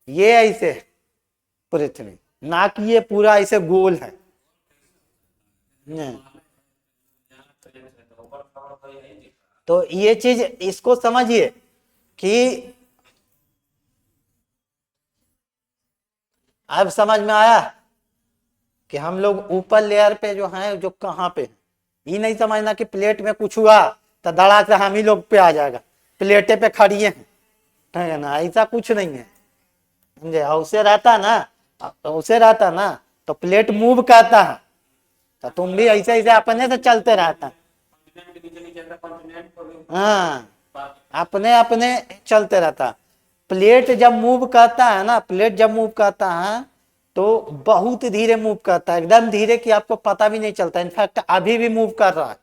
ये ऐसे है पृथ्वी, ना कि ये पूरा ऐसे गोल है, नहीं। तो ये चीज इसको समझिए कि अब समझ में आया कि हम लोग ऊपर लेयर पे जो है, जो कहाँ पे, ये नहीं समझना कि प्लेट में कुछ हुआ तो धड़ा से हम ही लोग पे आ जाएगा, प्लेटे पे खड़िए हैं, ठीक है ना, ऐसा कुछ नहीं है, समझे। उसे रहता ना, उसे रहता ना, तो प्लेट मूव करता है, तो तुम भी ऐसे ऐसे अपने से चलते रहता, हाँ, अपने अपने चलते रहता। प्लेट जब मूव करता है ना, प्लेट जब मूव करता है तो बहुत धीरे मूव करता है, एकदम धीरे कि आपको पता भी नहीं चलता। इनफैक्ट अभी भी मूव कर रहा है।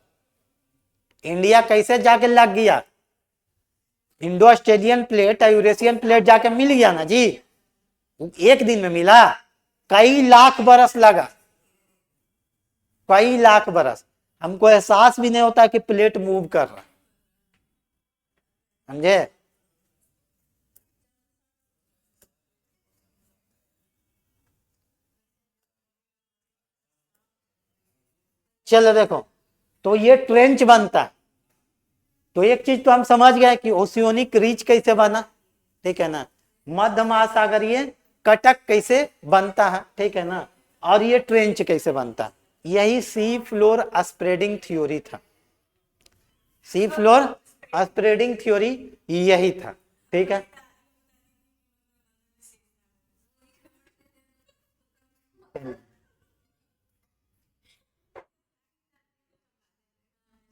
इंडिया कैसे जाके लग गया? इंडो ऑस्ट्रेलियन प्लेट और यूरेशियन प्लेट जाके मिल गया ना जी, एक दिन में मिला? कई लाख बरस लगा, कई लाख बरस। हमको एहसास भी नहीं होता कि प्लेट मूव कर रहा, समझे? चलो देखो, तो ये ट्रेंच बनता है। तो एक चीज तो हम समझ गए कि ओशियोनिक रीच कैसे बना, ठीक है ना। मध्य महासागरीय कटक कैसे बनता है, ठीक है ना। और ये ट्रेंच कैसे बनता है, यही सी फ्लोर स्प्रेडिंग थ्योरी था। सी फ्लोर स्प्रेडिंग थ्योरी यही था, ठीक है।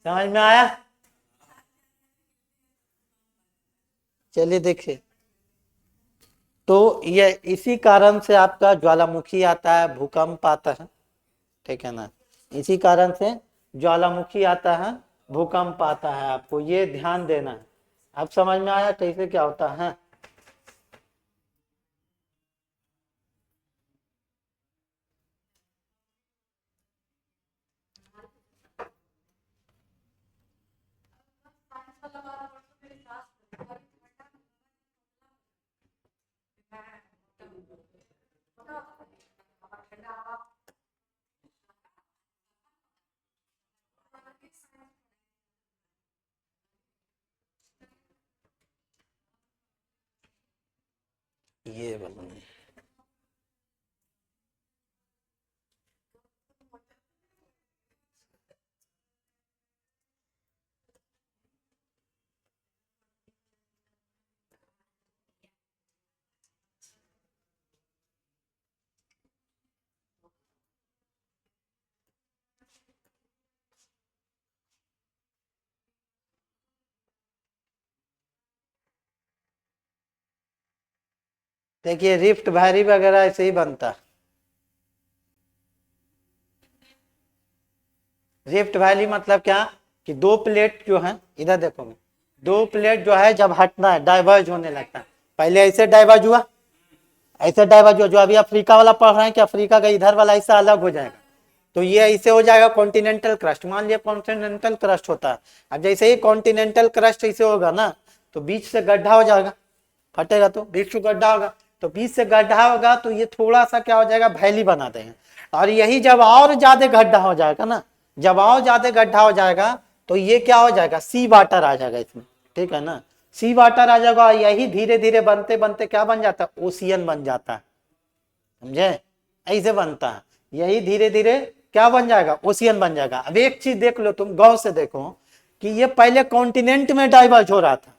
समझ में आया? चलिए देखिए, तो ये इसी कारण से आपका ज्वालामुखी आता है, भूकंप आता है, ठीक है ना। इसी कारण से ज्वालामुखी आता है, भूकंप आता है, आपको ये ध्यान देना है। अब समझ में आया कैसे क्या होता है? ये बोलो, देखिए रिफ्ट वैली वगैरह ऐसे ही बनता है। रिफ्ट वैली मतलब क्या कि दो प्लेट जो है, इधर देखो, दो प्लेट जो है जब हटना है, डाइवर्ज होने लगता है। पहले ऐसे डाइवर्ज हुआ, ऐसे डाइवर्ज हुआ, जो अभी अफ्रीका वाला पढ़ रहे हैं कि अफ्रीका का इधर वाला हिस्सा अलग हो जाएगा, तो ये ऐसे हो जाएगा कॉन्टिनेंटल क्रस्ट। मान लिया कॉन्टिनेंटल क्रस्ट होता है, अब जैसे ही कॉन्टिनेंटल क्रस्ट ऐसे होगा ना, तो बीच से गड्ढा हो जाएगा, फटेगा तो बीच से गड्ढा होगा, तो बीच से गड्ढा होगा तो ये थोड़ा सा क्या हो जाएगा, वैली बना देंगे। और यही जब और ज्यादा गड्ढा हो जाएगा ना, जब और ज्यादा गड्ढा हो जाएगा तो ये क्या हो जाएगा, सी वाटर आ जाएगा इसमें, ठीक है ना। सी वाटर आ जाएगा, यही धीरे धीरे बनते बनते क्या बन जाता है, ओशियन बन जाता है, समझे? ऐसे बनता है, यही धीरे धीरे क्या बन जाएगा, ओशियन बन जाएगा। अब एक चीज देख लो, तुम गौर से देखो कि ये पहले कॉन्टिनेंट में डाइवर्ज हो रहा था,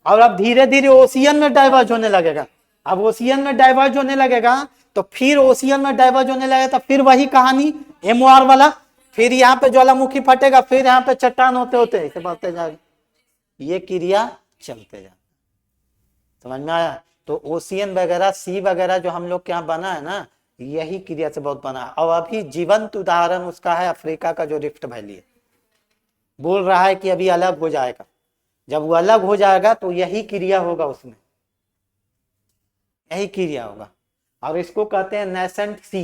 और अब धीरे धीरे ओशियन में डाइवर्ज होने लगेगा। अब ओशियन में डाइवर्ज होने लगेगा तो फिर ओशियन में डाइवर्ज होने लगेगा तो फिर वही कहानी एमओआर वाला, फिर यहाँ पे ज्वालामुखी फटेगा, फिर यहाँ पे चट्टान होते होते ऐसे बढ़ते जाएगा, ये क्रिया चलते जाए। समझ में आया? तो ओशियन वगैरह, सी वगैरह जो हम लोग के यहाँ बना है ना, यही क्रिया से बहुत बना है। और अभी जीवंत उदाहरण उसका है अफ्रीका का जो रिफ्ट वैली है, बोल रहा है कि अभी अलग हो जाएगा। जब वो अलग हो जाएगा तो यही क्रिया होगा उसमें, यही क्रिया होगा। और इसको कहते हैं नेसेंट सी,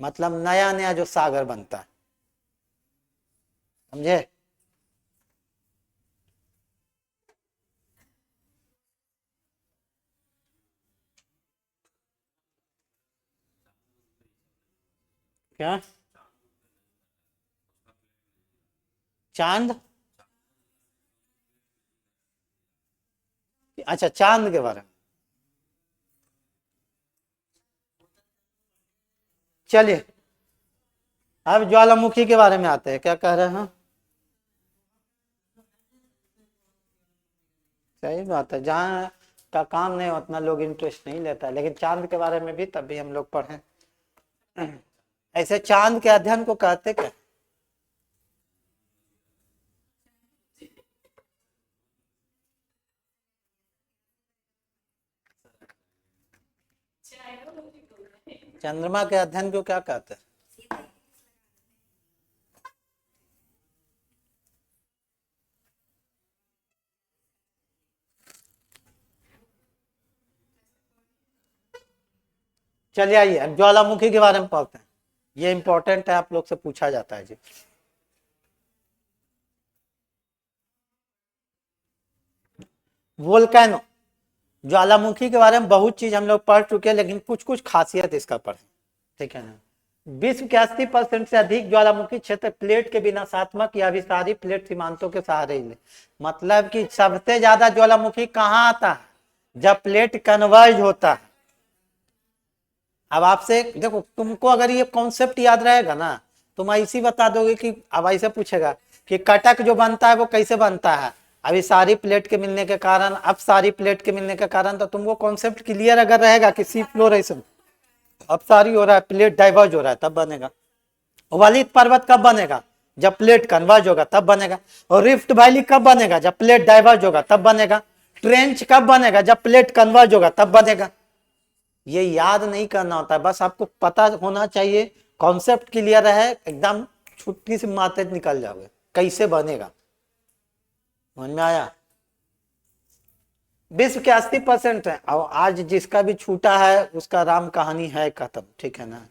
मतलब नया नया जो सागर बनता है, समझे? क्या? चांद? अच्छा, चांद के बारे में। चलिए अब ज्वालामुखी के बारे में आते हैं, क्या कह रहे हैं? सही बात है, जहाँ का काम नहीं उतना लोग इंटरेस्ट नहीं लेता है, लेकिन चांद के बारे में भी तब भी हम लोग पढ़े। ऐसे चांद के अध्ययन को कहते क्या? चंद्रमा के अध्ययन को क्या कहते हैं? चलिए आइए अब ज्वालामुखी के बारे में पढ़ते हैं, ये इंपॉर्टेंट है, आप लोग से पूछा जाता है जी। वोल्केनो, ज्वालामुखी के बारे में बहुत चीज हम लोग पढ़ चुके हैं, लेकिन कुछ कुछ खासियत इसका पढ़े, ठीक है ना। विश्व के 80% से अधिक ज्वालामुखी क्षेत्र प्लेट के विनाशात्मक या अभिसारी प्लेट सीमांतों के सहारे ही, मतलब कि सबसे ज्यादा ज्वालामुखी कहाँ आता है? जब प्लेट कन्वर्ज होता है। अब आपसे देखो, तुमको अगर ये कॉन्सेप्ट याद रहेगा ना, तुम ऐसी बता दोगे कि अब ऐसे पूछेगा कि कटक जो बनता है वो कैसे बनता है? अभी सारी प्लेट के मिलने के कारण, अब सारी प्लेट के मिलने के कारण, तो तुमको कॉन्सेप्ट क्लियर अगर रहेगा कि सी फ्लोरेशन अब सारी हो रहा है, प्लेट डाइवर्ज हो रहा है, तब बनेगा। वलित पर्वत कब बनेगा? जब प्लेट कन्वर्ज होगा तब बनेगा। और रिफ्ट वैली कब बनेगा? जब प्लेट डाइवर्ज होगा तब बनेगा। ट्रेंच कब बनेगा? जब प्लेट कन्वर्ज होगा तब बनेगा। ये याद नहीं करना होता है, बस आपको पता होना चाहिए, कॉन्सेप्ट क्लियर है, एकदम छुट्टी से माते निकल जाओगे कैसे बनेगा। समझ में आया? विश्व के 80% है, और आज जिसका भी छूटा है उसका राम कहानी है खत्म, ठीक है ना।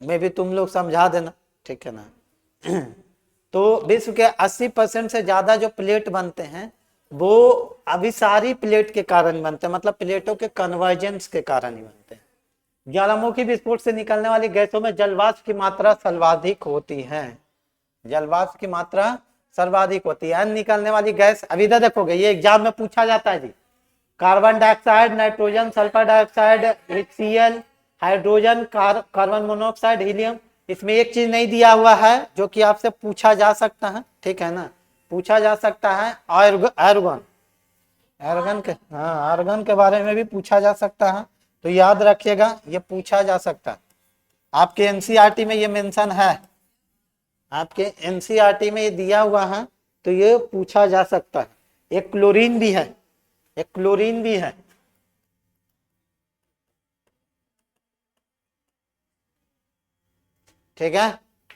मैं भी तुम लोग समझा देना, ठीक है ना। तो विश्व के 80% से ज्यादा जो प्लेट बनते हैं वो अभिसारी प्लेट के कारण बनते हैं, मतलब प्लेटों के कन्वर्जेंस के कारण ही बनते हैं। ज्वालामुखी विस्फोट से निकलने वाली गैसों में जलवाष्प की मात्रा सर्वाधिक होती है। जलवाष्प की मात्रा सर्वाधिक होती है। निकलने वाली गैस, अभी इधर देखोगे, ये एग्जाम में पूछा जाता है जी। Carbon dioxide, nitrogen, sulphur dioxide, HCl, hydrogen, carbon monoxide, helium. इसमें एक चीज नहीं दिया हुआ है जो कि आपसे पूछा जा सकता है, ठीक है ना, पूछा जा सकता है। आर्गन, आर्गन के, हाँ आर्गन के बारे में भी पूछा जा सकता है, तो याद रखिएगा ये पूछा जा सकता है। आपके एनसीईआरटी में ये मेंशन है, आपके एनसीईआरटी में ये दिया हुआ है, तो ये पूछा जा सकता है। एक क्लोरीन भी है, एक क्लोरीन भी है। ठीक है,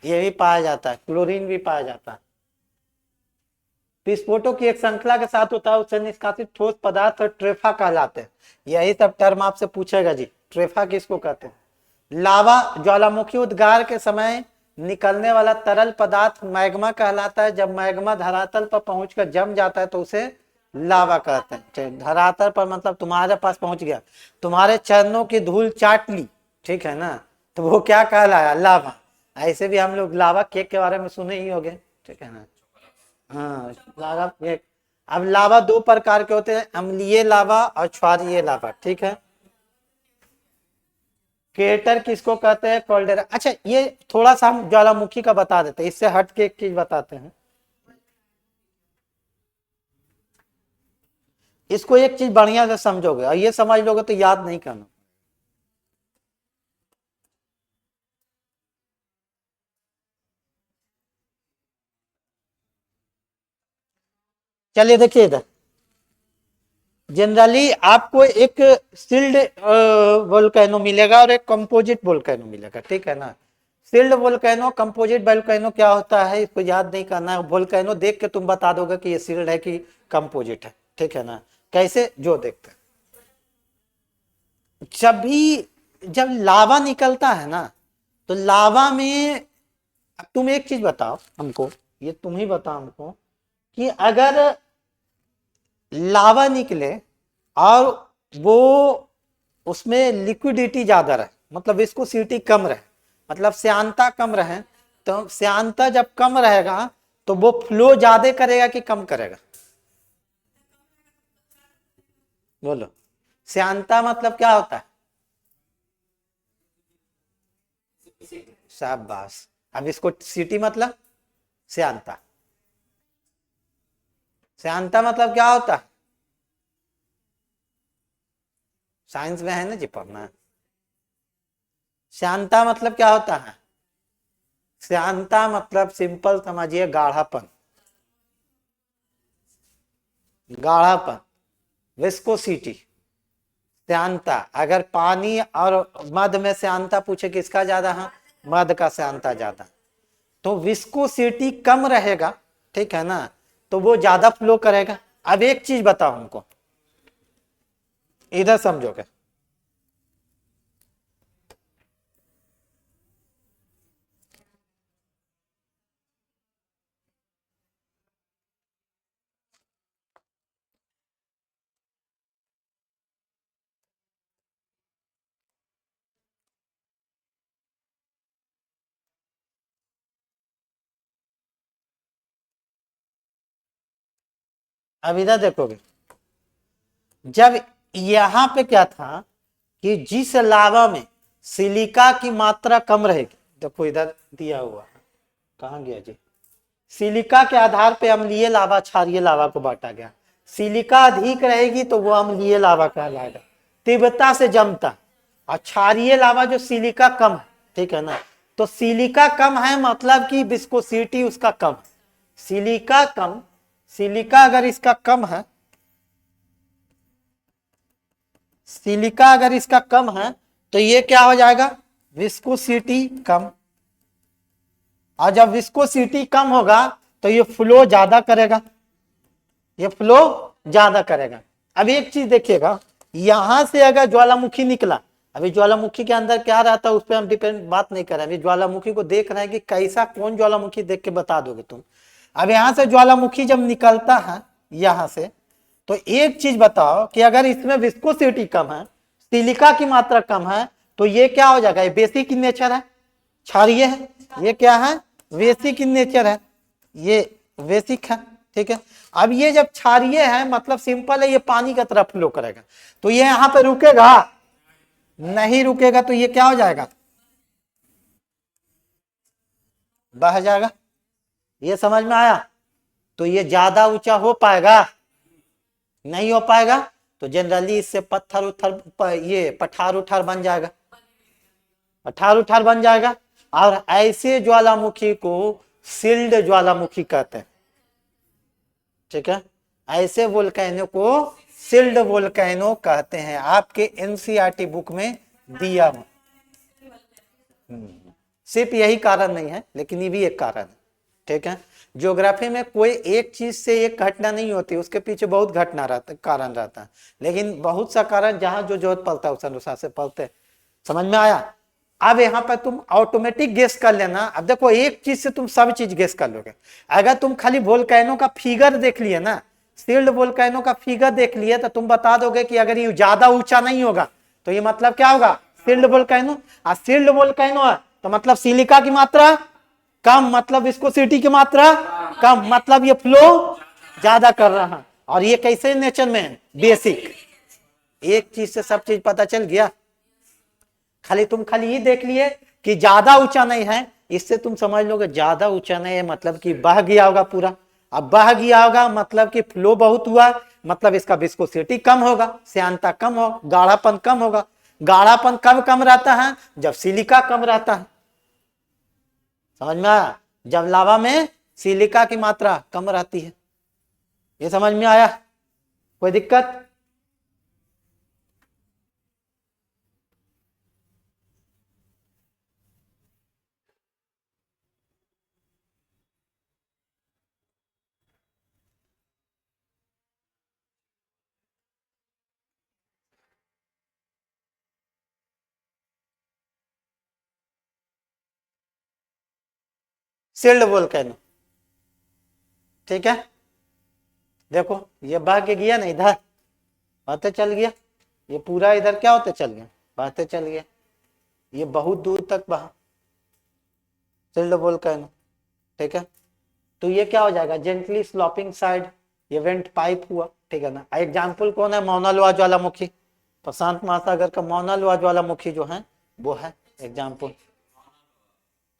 ये भी पाया जाता है, क्लोरीन भी पाया जाता है। विस्फोटों की एक श्रृंखला के साथ होता है, उससे निष्कासित ठोस पदार्थ और ट्रेफा कहलाते हैं। यही सब टर्म आपसे पूछेगा जी, ट्रेफा किसको कहते हैं? लावा, ज्वालामुखी उद्गार के समय निकलने वाला तरल पदार्थ मैग्मा कहलाता है। जब मैग्मा धरातल पर पहुंचकर जम जाता है तो उसे लावा कहते हैं। धरातल पर मतलब तुम्हारे पास पहुंच गया, तुम्हारे चरणों की धूल चाट ली, ठीक है ना, तो वो क्या कहलाया? लावा। ऐसे भी हम लोग लावा केक के बारे में सुने ही होंगे, ठीक है ना। हाँ, लावा केक। अब लावा दो प्रकार के होते हैं, अम्लीय लावा और क्षारीय लावा, ठीक है। क्रेटर किसको कहते हैं? कॉल्डेरा। अच्छा, ये थोड़ा सा हम ज्वालामुखी का बता देते हैं, इससे हट के एक चीज बताते हैं। इसको एक चीज बढ़िया से समझोगे और ये समझ लोगे तो याद नहीं करना। चलिए देखिए इधर, जनरली आपको एक सील्ड वोल्केनो मिलेगा और एक कंपोजिट वोल्केनो मिलेगा, ठीक है ना। सील्ड वोल्केनो, कंपोजिट वोल्केनो क्या होता है इसको याद नहीं करना है। वोल्केनो देख के तुम बता दोगे कि ये सील्ड है कि कंपोजिट है, ठीक है ना। कैसे? जो देखते हैं, जब भी जब लावा निकलता है ना, तो लावा में, अब तुम एक चीज बताओ हमको, ये तुम ही बताओ हमको, कि अगर लावा निकले और वो उसमें लिक्विडिटी ज्यादा रहे, मतलब विस्कोसिटी कम रहे, मतलब श्यानता कम रहे, तो श्यानता जब कम रहेगा तो वो फ्लो ज्यादा करेगा कि कम करेगा? बोलो, श्यानता मतलब क्या होता है? शाबाश। अब इसको सिटी मतलब श्यानता, श्यानता मतलब क्या होता है? साइंस में है ना जी पढ़ना। श्यानता मतलब क्या होता है? श्यानता मतलब सिंपल समझिए, गाढ़ापन, गाढ़ापन, विस्कोसिटी। श्यानता, अगर पानी और मध में श्यानता पूछे किसका ज्यादा है, मध का श्यानता ज्यादा, तो विस्कोसिटी कम रहेगा, ठीक है ना, तो वो ज्यादा फ्लो करेगा। अब एक चीज बताओ हमको, इधर समझोगे, अब इधर देखोगे, जब यहां पे क्या था कि जिस लावा में सिलिका की मात्रा कम रहेगी, देखो इधर दिया हुआ, कहां गया जी, सिलिका के आधार पे अम्लीय लावा क्षारीय लावा को बांटा गया। सिलिका अधिक रहेगी तो वो अम्लीय लावा कहलाएगा, तीव्रता से जमता, और क्षारीय लावा जो सिलिका कम है, ठीक है ना, तो सिलिका कम है मतलब कि विस्कोसिटी उसका कम है। सिलिका कम, सिलिका अगर इसका कम है, सिलिका अगर इसका कम है तो ये क्या हो जाएगा, विस्कोसिटी कम, और जब विस्कोसिटी कम होगा तो ये फ्लो ज्यादा करेगा, ये फ्लो ज्यादा करेगा। अब एक चीज देखिएगा, यहां से अगर ज्वालामुखी निकला, अभी ज्वालामुखी के अंदर क्या रहता है उस पर हम डिपेंड बात नहीं कर रहे हैं, अभी ज्वालामुखी को देख रहे हैं कि कैसा कौन ज्वालामुखी देख के बता दोगे तुम। अब यहां से ज्वालामुखी जब निकलता है यहां से, तो एक चीज बताओ कि अगर इसमें विस्कोसिटी कम है, सिलिका की मात्रा कम है, तो ये क्या हो जाएगा, ये बेसिक इन नेचर है, क्षारीय है, ये क्या है, बेसिक इन नेचर है, ये बेसिक है, ठीक है। अब ये जब क्षारीय है मतलब सिंपल है, ये पानी की तरफ फ्लो करेगा, तो ये यहां पे रुकेगा नहीं, रुकेगा तो ये क्या हो जाएगा, बह जाएगा। ये समझ में आया, तो ये ज्यादा ऊंचा हो पाएगा, नहीं हो पाएगा, तो जनरली इससे पत्थर उथर ये पठार उठार बन जाएगा, पठार उठार बन जाएगा, और ऐसे ज्वालामुखी को सील्ड ज्वालामुखी कहते हैं, ठीक है, ऐसे वोल्केनो को सील्ड वोल्केनो कहते हैं, आपके एनसीईआरटी बुक में दिया हुआ। सिर्फ यही कारण नहीं है, लेकिन ये भी एक कारण है, ठीक है। ज्योग्राफी में कोई एक चीज से एक घटना नहीं होती, उसके पीछे बहुत घटना रहता, कारण रहता है, लेकिन बहुत सा कारण जहां जो जरूरत पड़ता है उस अनुसार से पढ़ते। समझ में आया। अब यहाँ पर तुम ऑटोमेटिक गेस कर लेना, अब देखो एक चीज से तुम सब चीज गेस कर लोगे, अगर तुम खाली वोल्केनो का फिगर देख लिए ना, सील्ड वोल्केनो का फिगर देख लिए, तो तुम बता दोगे कि अगर ये ज्यादा ऊंचा नहीं होगा तो ये मतलब क्या होगा, सील्ड वोल्केनो। और सील्ड वोल्केनो है तो मतलब सिलिका की मात्रा कम, मतलब विस्कोसिटी की मात्रा कम, मतलब ये फ्लो ज्यादा कर रहा है, और ये कैसे नेचर में है, बेसिक। एक चीज से सब चीज पता चल गया, खाली तुम खाली ये देख लिए कि ज्यादा ऊंचा नहीं है, इससे तुम समझ लोगे ज्यादा ऊंचा नहीं है मतलब कि बह गया होगा पूरा। अब बह गया होगा मतलब कि फ्लो बहुत हुआ, मतलब इसका विस्कोसिटी कम होगा, श्यानता कम हो, गाढ़ापन कम होगा। गाढ़ापन कब कम रहता है, जब सिलिका कम रहता है, समझ में आया, जब लावा में सिलिका की मात्रा कम रहती है। ये समझ में आया, कोई दिक्कत। सील्ड वोल्केनो, ठीक है। देखो ये बह के गया ना, इधर बहते चल गया, ये पूरा इधर क्या होते चल गया, बहते चल गया, ये बहुत दूर तक बहा, सील्ड वोल्केनो, ठीक है। तो ये क्या हो जाएगा, जेंटली स्लोपिंग साइड, ये वेंट पाइप हुआ, ठीक है ना। एग्जाम्पल कौन है, मौना लोआ ज्वालामुखी, प्रशांत महासागर का मौना लोआ ज्वालामुखी जो है वो है एग्जाम्पल,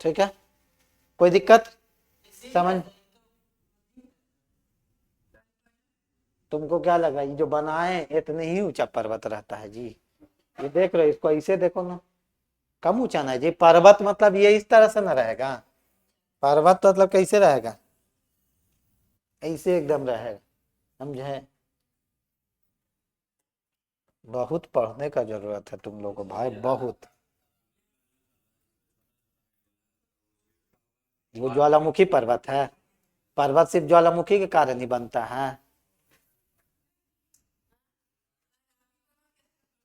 ठीक है। कोई दिक्कत समझ, तुमको क्या लगा ये जो बनाए इतने ही ऊंचा पर्वत रहता है जी, ये देख रहे हो, इसको ऐसे देखो ना, कम ऊंचा ना है जी, पर्वत मतलब ये इस तरह से ना रहेगा, पर्वत मतलब कैसे रहेगा, ऐसे एकदम रहेगा, समझे। बहुत पढ़ने का जरूरत है तुम लोगों को भाई, बहुत। वो ज्वालामुखी पर्वत है, पर्वत सिर्फ ज्वालामुखी के कारण ही बनता है।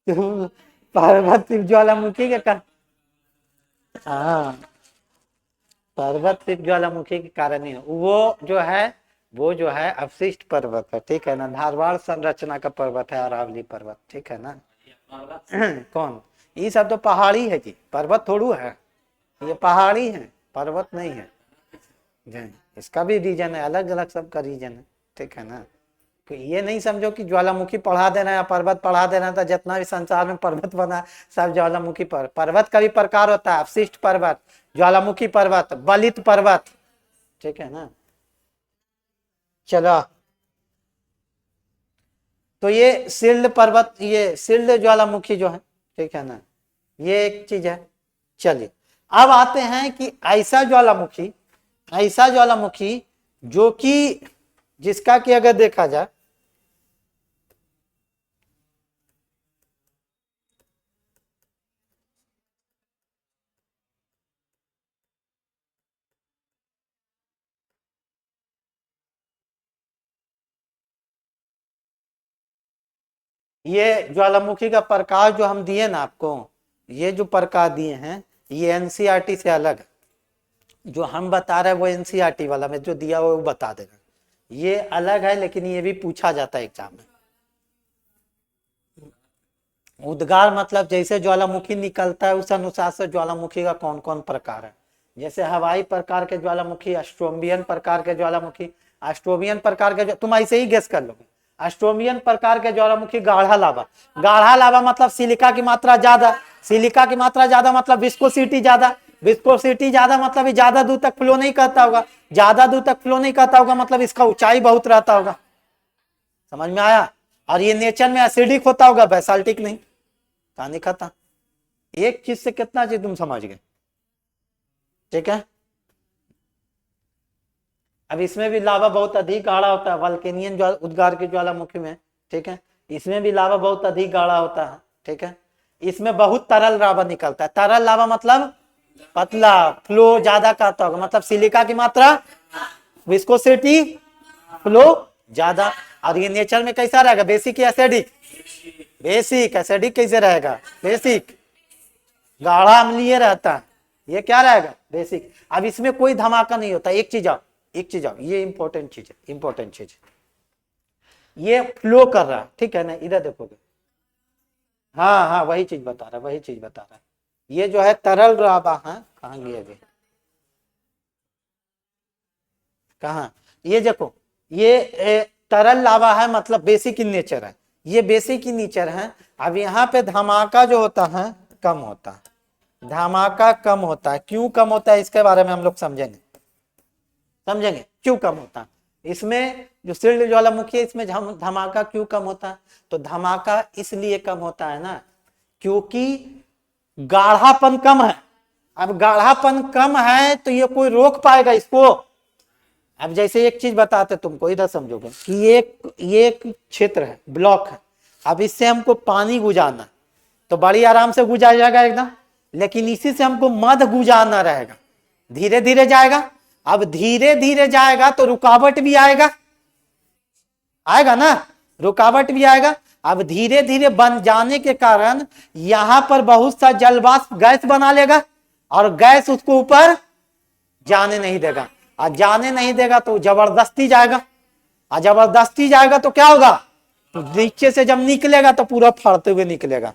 पर्वत सिर्फ ज्वालामुखी के कारण, हाँ, पर्वत सिर्फ ज्वालामुखी के कारण ही है। वो जो है, वो जो है अवशिष्ट पर्वत है, ठीक है ना, धारवाड़ संरचना का पर्वत है अरावली पर्वत, ठीक है ना। कौन, ये सब तो पहाड़ी है जी, पर्वत थोड़ू है, ये पहाड़ी है, पर्वत नहीं है जी। इसका भी रीजन है, अलग अलग सबका रीजन है, ठीक है ना। तो ये नहीं समझो कि ज्वालामुखी पढ़ा देना या पर्वत पढ़ा देना था, जितना भी संसार में पर्वत बना है, सब ज्वालामुखी पर्वत का भी प्रकार होता है, अवशिष्ट पर्वत, ज्वालामुखी पर्वत, बलित पर्वत, ठीक है ना। चलो, तो ये सिल्ड पर्वत, ये सिल्ड ज्वालामुखी जो है, ठीक है ना, ये एक चीज है। चलिए, अब आते हैं कि ऐसा ज्वालामुखी, ऐसा ज्वालामुखी जो कि, जिसका कि अगर देखा जाए, ये ज्वालामुखी का प्रकाश जो हम दिए ना आपको, ये जो प्रकाश दिए हैं, ये एनसीईआरटी से अलग है। जो हम बता रहे हैं वो एनसीईआरटी वाला में जो दिया हुआ वो बता देगा, ये अलग है, लेकिन ये भी पूछा जाता है एग्जाम में। उद्गार मतलब जैसे ज्वालामुखी निकलता है उस अनुसार से ज्वालामुखी का कौन कौन प्रकार है। जैसे हवाई प्रकार के ज्वालामुखी, अस्ट्रोमियन प्रकार के ज्वालामुखी, अस्ट्रोमियन प्रकार के, तुम ऐसे ही गेस कर लोगे। अस्ट्रोमियन प्रकार के ज्वालामुखी गाढ़ा लावा, गाढ़ा लावा मतलब सिलिका की मात्रा ज्यादा, सिलिका की मात्रा ज्यादा मतलब विस्कोसिटी ज्यादा, विस्कोसिटी ज्यादा मतलब ज्यादा दूर तक फ्लो नहीं करता होगा, ज्यादा दूर तक फ्लो नहीं करता होगा मतलब इसका ऊंचाई बहुत रहता होगा। समझ में आया। और ये नेचर में एसिडिक होता होगा, बेसाल्टिक नहीं, कहानी खत्म। एक चीज से कितना चीज तुम समझ गए, ठीक है। अब इसमें भी लावा बहुत अधिक गाढ़ा होता है, वल्केनियन उद्गार के ज्वालामुखी में, ठीक है, इसमें भी लावा बहुत अधिक गाढ़ा होता है, ठीक है। इसमें बहुत तरल लावा निकलता है, तरल लावा मतलब पतला, फ्लो ज्यादा करता होगा, मतलब सिलिका की मात्रा, विस्कोसिटी, फ्लो ज्यादा। और ये नेचर में कैसा रहेगा, बेसिक या एसिडिक, बेसिक, एसिडिक कैसे रहेगा, बेसिक, गाढ़ा अम्लीय रहता है, ये क्या रहेगा, बेसिक। अब इसमें कोई धमाका नहीं होता, एक चीज आओ, एक चीज आओ, ये इंपॉर्टेंट चीज है, इंपॉर्टेंट चीज, ये फ्लो कर रहा है, ठीक है ना, इधर देखोगे, हाँ हाँ वही चीज बता रहा है, वही चीज बता रहा है। ये जो है तरल लावा है, कहाँ गया अभी, कहाँ, ये देखो, ये तरल लावा है मतलब बेसिक इन नेचर है, ये बेसिक इन नेचर है। अब यहाँ पे धमाका जो होता है कम होता है, धमाका कम होता है, क्यों कम होता है इसके बारे में हम लोग समझेंगे, समझेंगे क्यों कम होता है। इसमें जो सिल्ड ज्वालामुखी है इसमें धमाका क्यों कम होता है, तो धमाका इसलिए कम होता है ना, क्योंकि गाढ़ापन कम है। अब गाढ़ापन कम है तो ये कोई रोक पाएगा इसको। अब जैसे एक चीज बताते तुमको, इधर समझोगे कि ये एक क्षेत्र है, ब्लॉक है, अब इससे हमको पानी गुजारना तो बड़ी आराम से गुजार जाएगा एकदम, लेकिन इसी से हमको मध गुजारना रहेगा, धीरे धीरे जाएगा। अब धीरे धीरे जाएगा तो रुकावट भी आएगा, आएगा ना, रुकावट भी आएगा। अब धीरे धीरे बन जाने के कारण यहां पर बहुत सा जलवाष्प गैस बना लेगा, और गैस उसको ऊपर जाने नहीं देगा, और जाने नहीं देगा तो जबरदस्ती जाएगा, और जबरदस्ती जाएगा तो क्या होगा, तो नीचे से जब निकलेगा तो पूरा फाड़ते हुए निकलेगा।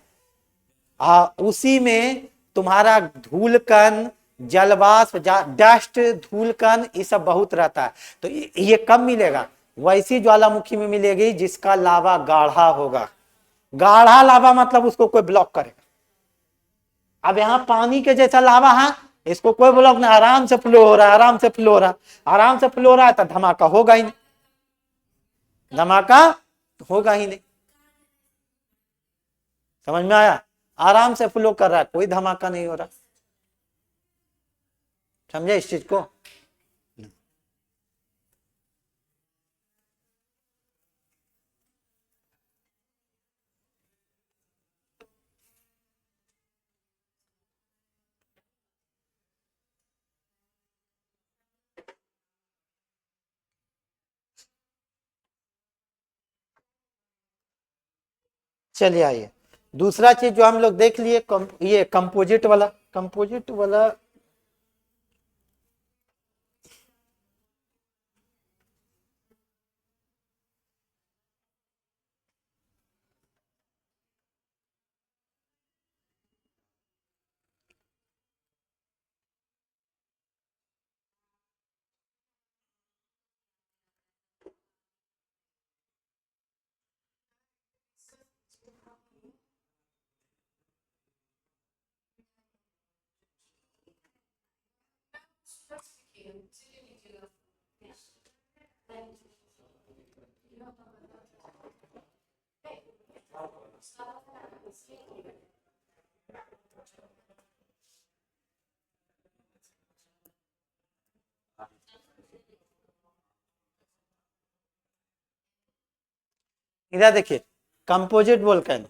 उसी में तुम्हारा धूल कण, जलवाष्प, डस्ट, धूल कण, ये सब बहुत रहता है। तो ये कब मिलेगा, वैसी ज्वालामुखी में मिलेगी जिसका लावा गाढ़ा होगा। गाढ़ा लावा मतलब उसको कोई ब्लॉक करेगा। अब यहाँ पानी के जैसा लावा है, इसको कोई ब्लॉक नहीं, आराम से फ्लो हो रहा है, आराम से फ्लो हो रहा है, आराम से फ्लो हो रहा है, तो धमाका होगा ही नहीं, धमाका होगा ही नहीं। समझ में आया, आराम से फ्लो कर रहा है, कोई धमाका नहीं हो रहा, समझे इस चीज को। चलिए आइए, दूसरा चीज जो हम लोग देख लिए ये कंपोजिट वाला, इधर देखिए कंपोजिट वोल्केनो,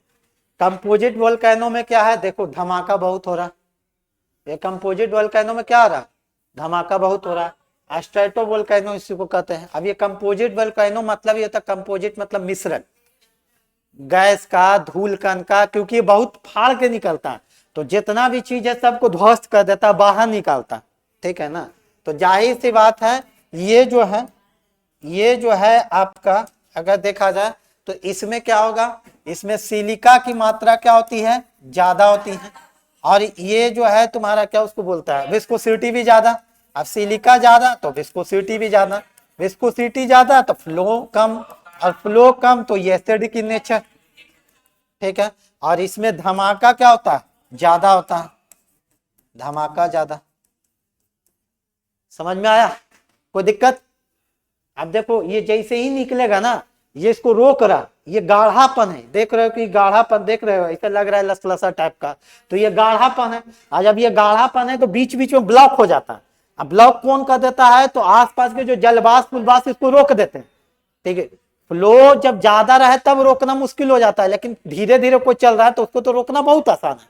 कंपोजिट वोल्केनो में क्या है, देखो धमाका बहुत हो रहा है। ये कंपोजिट वोल्केनो में क्या हो रहा है, धमाका बहुत हो रहा है। स्ट्रेटो वोल्केनो इसी को कहते हैं। अब ये कंपोजिट वोल्केनो मतलब ये था, कंपोजिट मतलब मिश्रण, गैस का, धूल कण का, क्योंकि ये बहुत फाड़ के निकलता है, तो जितना भी चीज है सबको ध्वस्त कर देता, बाहर निकालता, ठीक है ना। तो जाहिर सी बात है, ये जो है आपका अगर देखा जाए तो इसमें क्या होगा, इसमें सिलिका की मात्रा क्या होती है, ज्यादा होती है, और ये जो है तुम्हारा क्या उसको बोलता है, विस्कोसिटी भी ज्यादा। अब सिलिका ज्यादा तो विस्कोसिटी भी ज्यादा, विस्कोसिटी ज्यादा तो फ्लो कम, और फ्लो कम तो ये एसिडिक इन नेचर, ठीक है। और इसमें धमाका क्या होता है, ज्यादा होता है, धमाका ज्यादा। समझ में आया, कोई दिक्कत? अब देखो ये जैसे ही निकलेगा ना, ये इसको रोक रहा, ये गाढ़ापन है, देख रहे हो कि गाढ़ापन देख रहे हो, ऐसा लग रहा है लसलसा टाइप का, तो ये गाढ़ापन है। आज जब ये गाढ़ापन है तो बीच बीच में ब्लॉक हो जाता है। अब ब्लॉक कौन कर देता है, तो आसपास के जो जलवाष्प इसको रोक देते हैं, ठीक है। फ्लो जब ज्यादा रहे तब रोकना मुश्किल हो जाता है, लेकिन धीरे धीरे कोई चल रहा है तो उसको तो रोकना बहुत आसान है,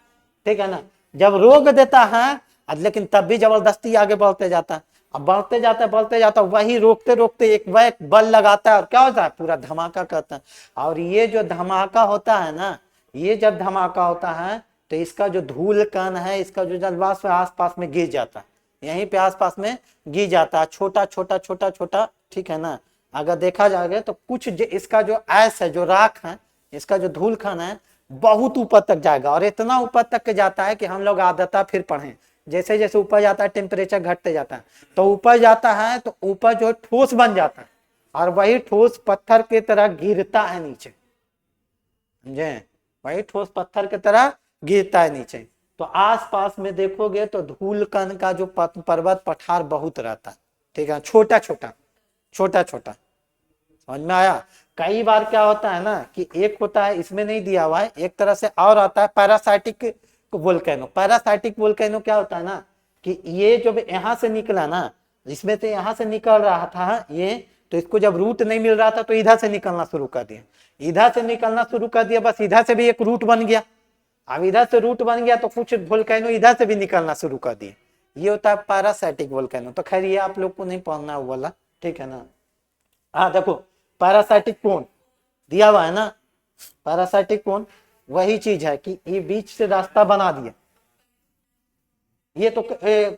ठीक है ना। जब रोक देता है लेकिन तब भी जबरदस्ती आगे बढ़ते जाता है, अब बढ़ते जाता वही रोकते रोकते एक वह बल लगाता है और क्या होता है, पूरा धमाका करता है। और ये जो धमाका होता है ना, ये जब धमाका होता है तो इसका जो धूल कण है, इसका जो जलवाष्प आसपास में गिर जाता है, यहीं पे आसपास में गिर जाता है, छोटा छोटा छोटा छोटा, ठीक है ना। अगर देखा जाएगा तो कुछ इसका जो ऐस है, जो राख है, इसका जो धूल कण है बहुत ऊपर तक जाएगा, और इतना ऊपर तक जाता है कि हम लोग आदता फिर पढ़ें, जैसे जैसे ऊपर जाता है टेम्परेचर घटते जाता है, तो ऊपर जाता है तो ऊपर जो ठोस बन जाता है, और वही ठोस पत्थर की तरह गिरता है नीचे, समझे, वही ठोस पत्थर की तरह गिरता है नीचे। तो आसपास में देखोगे तो धूल कण का जो पर्वत पठार बहुत रहता है, ठीक है, छोटा छोटा छोटा छोटा। समझ में आया? कई बार क्या होता है ना कि एक होता है, इसमें नहीं दिया हुआ है, एक तरह से और आता है पैरासाइटिक वोल्केनो। पैरासाइटिक वोल्केनो क्या होता है ना कि ये जब यहाँ से निकला ना, इसमें से यहाँ से निकल रहा था ये, तो इसको जब रूट नहीं मिल रहा था तो इधर से निकलना शुरू कर दिया, इधर से निकलना शुरू कर दिया, बस इधर से भी एक रूट बन गया। अब इधर से रूट बन गया तो कुछ वोल्केनो इधर से भी निकलना शुरू कर दिए, ये होता है पैरासाइटिक वोल्केनो। तो खैर ये आप लोग को नहीं पढ़ना वाला, ठीक है ना। हाँ देखो पैरासाइटिक कोन दिया हुआ है ना, पैरासाइटिक कोन वही चीज है कि ये बीच से रास्ता बना दिया, ये तो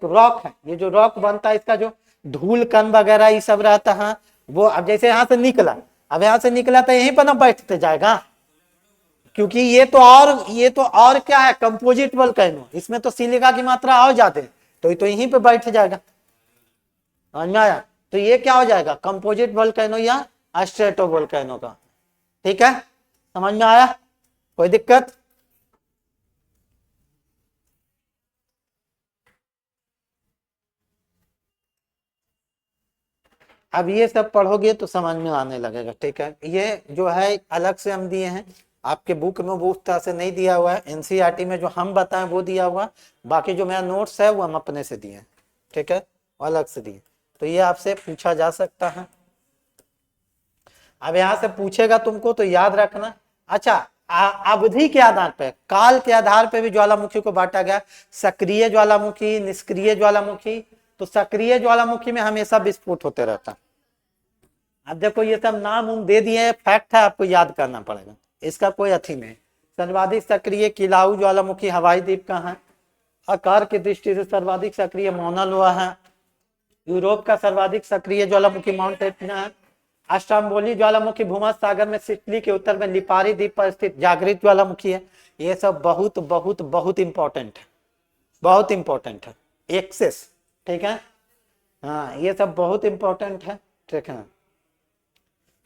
रॉक है, ये जो रॉक बनता है इसका जो धूल कण वगैरह ये सब रहता है वो, अब जैसे यहाँ से निकला, अब यहाँ से निकला तो यहीं पर ना बैठते जाएगा, क्योंकि ये तो और क्या है, कंपोजिट वोल्केनो, इसमें तो सिलिका की मात्रा और ज्यादा है, तो ये तो यहीं पे बैठ जाएगा। समझ में आया? तो ये क्या हो जाएगा, कंपोजिट वोल्केनो या स्ट्रेटो वोल्केनो का, ठीक है। समझ में आया, कोई दिक्कत? अब ये सब पढ़ोगे तो समझ में आने लगेगा, ठीक है। ये जो है अलग से हम दिए हैं, आपके बुक में वो उस तरह से नहीं दिया हुआ है, एनसीईआरटी में जो हम बताएं वो दिया हुआ, बाकी जो मेरा नोट्स है वो हम अपने से दिए, ठीक है, अलग से दिए। तो ये आपसे पूछा जा सकता है। अब यहाँ से पूछेगा तुमको तो याद रखना। अच्छा, अवधि के आधार पर, काल के आधार पर भी ज्वालामुखी को बांटा गया, सक्रिय ज्वालामुखी, निष्क्रिय ज्वालामुखी। तो सक्रिय ज्वालामुखी में हमेशा विस्फोट होते रहता। अब देखो ये सब नाम उम दे दिए, फैक्ट है, आपको याद करना पड़ेगा, इसका कोई अथी नहीं, सर्वाधिक सक्रिय किलाऊ ज्वालामुखी हवाई द्वीप कहाँ है? आकार की दृष्टि से सर्वाधिक सक्रिय मौना लोआ है। यूरोप का सर्वाधिक सक्रिय ज्वालामुखी माउंट एटना है। अस्ट्रोम्बोली ज्वालामुखी भूमध्य सागर में सिसिली के उत्तर में लिपारी द्वीप पर स्थित जागृत ज्वालामुखी है। ये सब बहुत बहुत बहुत इंपॉर्टेंट है, बहुत इंपॉर्टेंट है। एक्सेस, ठीक है, हाँ ये सब बहुत इंपॉर्टेंट है, ठीक है।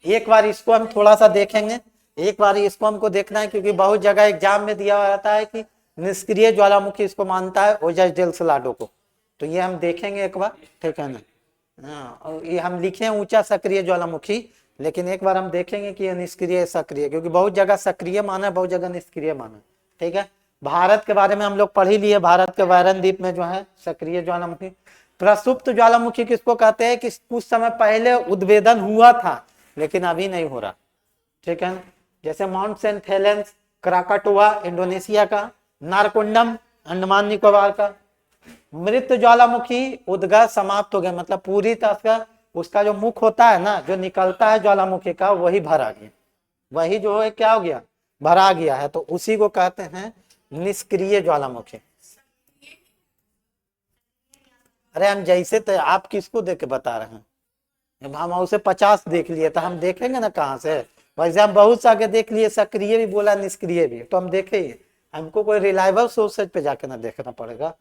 एक बार इसको हम थोड़ा सा देखेंगे, एक बार इसको हमको देखना है, क्योंकि बहुत जगह एग्जाम में दिया रहता है कि निष्क्रिय ज्वालामुखी इसको मानता है ओजस डेल सलाडो को, तो ये हम देखेंगे एक बार, ठीक है ना। हाँ, और ये हम लिखे ऊंचा सक्रिय ज्वालामुखी, लेकिन एक बार हम देखेंगे कि ये निष्क्रिय सक्रिय, क्योंकि बहुत जगह सक्रिय माना है, बहुत जगह निष्क्रिय माना है, ठीक है। भारत के बारे में हम लोग पढ़ ही लिए, भारत के वायरन द्वीप में जो है सक्रिय ज्वालामुखी। प्रसुप्त ज्वालामुखी किसको कहते हैं? कि कुछ समय पहले उद्भेदन हुआ था लेकिन अभी नहीं हो रहा, ठीक है। जैसे Mount Saint Helens Krakatoa Indonesia का, नारकोंडम अंडमान निकोबार का। मृत ज्वालामुखी उद्गार समाप्त हो गया, मतलब पूरी तरह से उसका जो मुख होता है ना, जो निकलता है ज्वालामुखी का, वही भरा गया, वही जो है क्या हो गया, भरा गया है, तो उसी को कहते हैं निष्क्रिय ज्वालामुखी। अरे हम जैसे तो आप किसको देख के बता रहे हैं? अब हम उसे 50 देख लिए तो हम देखेंगे ना कहाँ से? वैसे हम बहुत सारे देख लिए, सक्रिय भी बोला निष्क्रिय भी, तो हम देखेंगे, हमको कोई रिलायबल सोर्सेज पे जाके ना देखना पड़ेगा।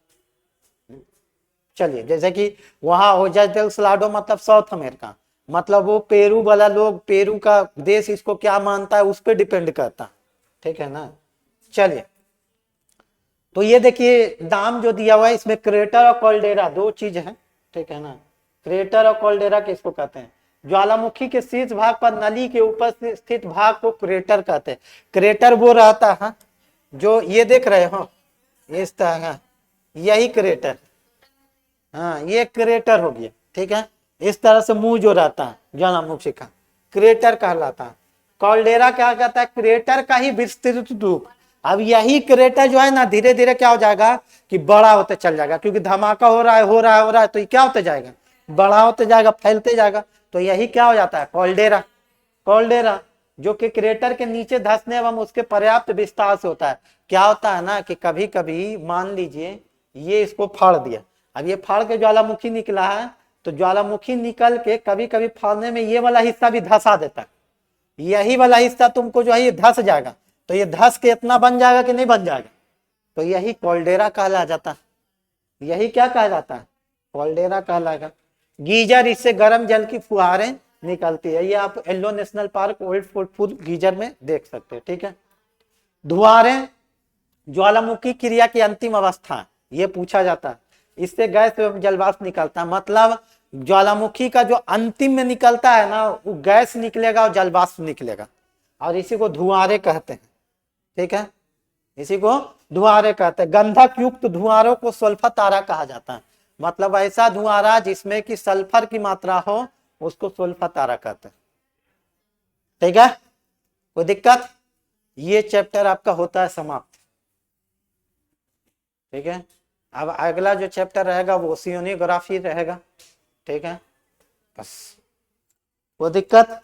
चलिए, जैसे कि वहां ओजस डेल सलाडो मतलब साउथ अमेरिका, मतलब वो पेरू वाला लोग, पेरू का देश इसको क्या मानता है उस पर डिपेंड करता, ठीक है ना। चलिए, तो ये देखिए नाम जो दिया हुआ है इसमें क्रेटर और कॉल्डेरा दो चीज है, ठीक है ना। क्रेटर और कॉल्डेरा किसको कहते हैं? ज्वालामुखी के शीर्ष भाग पर नली के ऊपर स्थित भाग को क्रेटर कहते हैं। क्रेटर वो रहता है जो ये देख रहे हो इस तरह, यही क्रेटर, हाँ ये क्रेटर हो गया, ठीक है। इस तरह से मुंह जो रहता है ज्वालामुखी का, क्रेटर कहलाता है। कॉल्डेरा क्या कहता है? क्रेटर का ही विस्तृत रूप। अब यही क्रेटर जो है ना धीरे धीरे क्या हो जाएगा कि बड़ा होते चल जाएगा, क्योंकि धमाका हो रहा है हो रहा है हो रहा है, तो ये क्या होते जाएगा, बड़ा होते जाएगा, फैलते जाएगा, तो यही क्या हो जाता है, कॉल्डेरा। कॉल्डेरा जो कि क्रेटर के नीचे धंसने एवं उसके पर्याप्त विस्तार से होता है। क्या होता है ना कि कभी कभी मान लीजिए ये इसको फाड़ दिया, अब ये फाड़ के ज्वालामुखी निकला है, तो ज्वालामुखी निकल के कभी कभी फाड़ने में ये वाला हिस्सा भी धंसा देता है, यही वाला हिस्सा तुमको जो है ये धस जाएगा, तो ये धस के इतना बन जाएगा कि नहीं बन जाएगा, तो यही कॉल्डेरा कहला जाता है। यही क्या कहा जाता है, कॉल्डेरा कहलाएगा। गीजर, इससे गर्म जल की फुहारें निकलती है, ये आप yellow national park old full geyser में देख सकते हैं, ठीक है। धुआरें ज्वालामुखी क्रिया की अंतिम अवस्था, ये पूछा जाता है। इससे गैस एवं जलवाष्प निकलता है, मतलब ज्वालामुखी का जो अंतिम में निकलता है ना, वो गैस निकलेगा और जलवाष्प निकलेगा, और इसी को धुआरे कहते हैं, ठीक है, इसी को धुआरे कहते हैं। गंधक युक्त धुआरों को सल्फर तारा कहा जाता है, मतलब ऐसा धुआरा जिसमें कि सल्फर की मात्रा हो उसको सल्फर तारा कहते हैं, ठीक है। कोई दिक्कत? ये चैप्टर आपका होता है समाप्त, ठीक है। अब अगला जो चैप्टर रहेगा वो ओशियोनोग्राफी रहेगा, ठीक है। बस, कोई दिक्कत?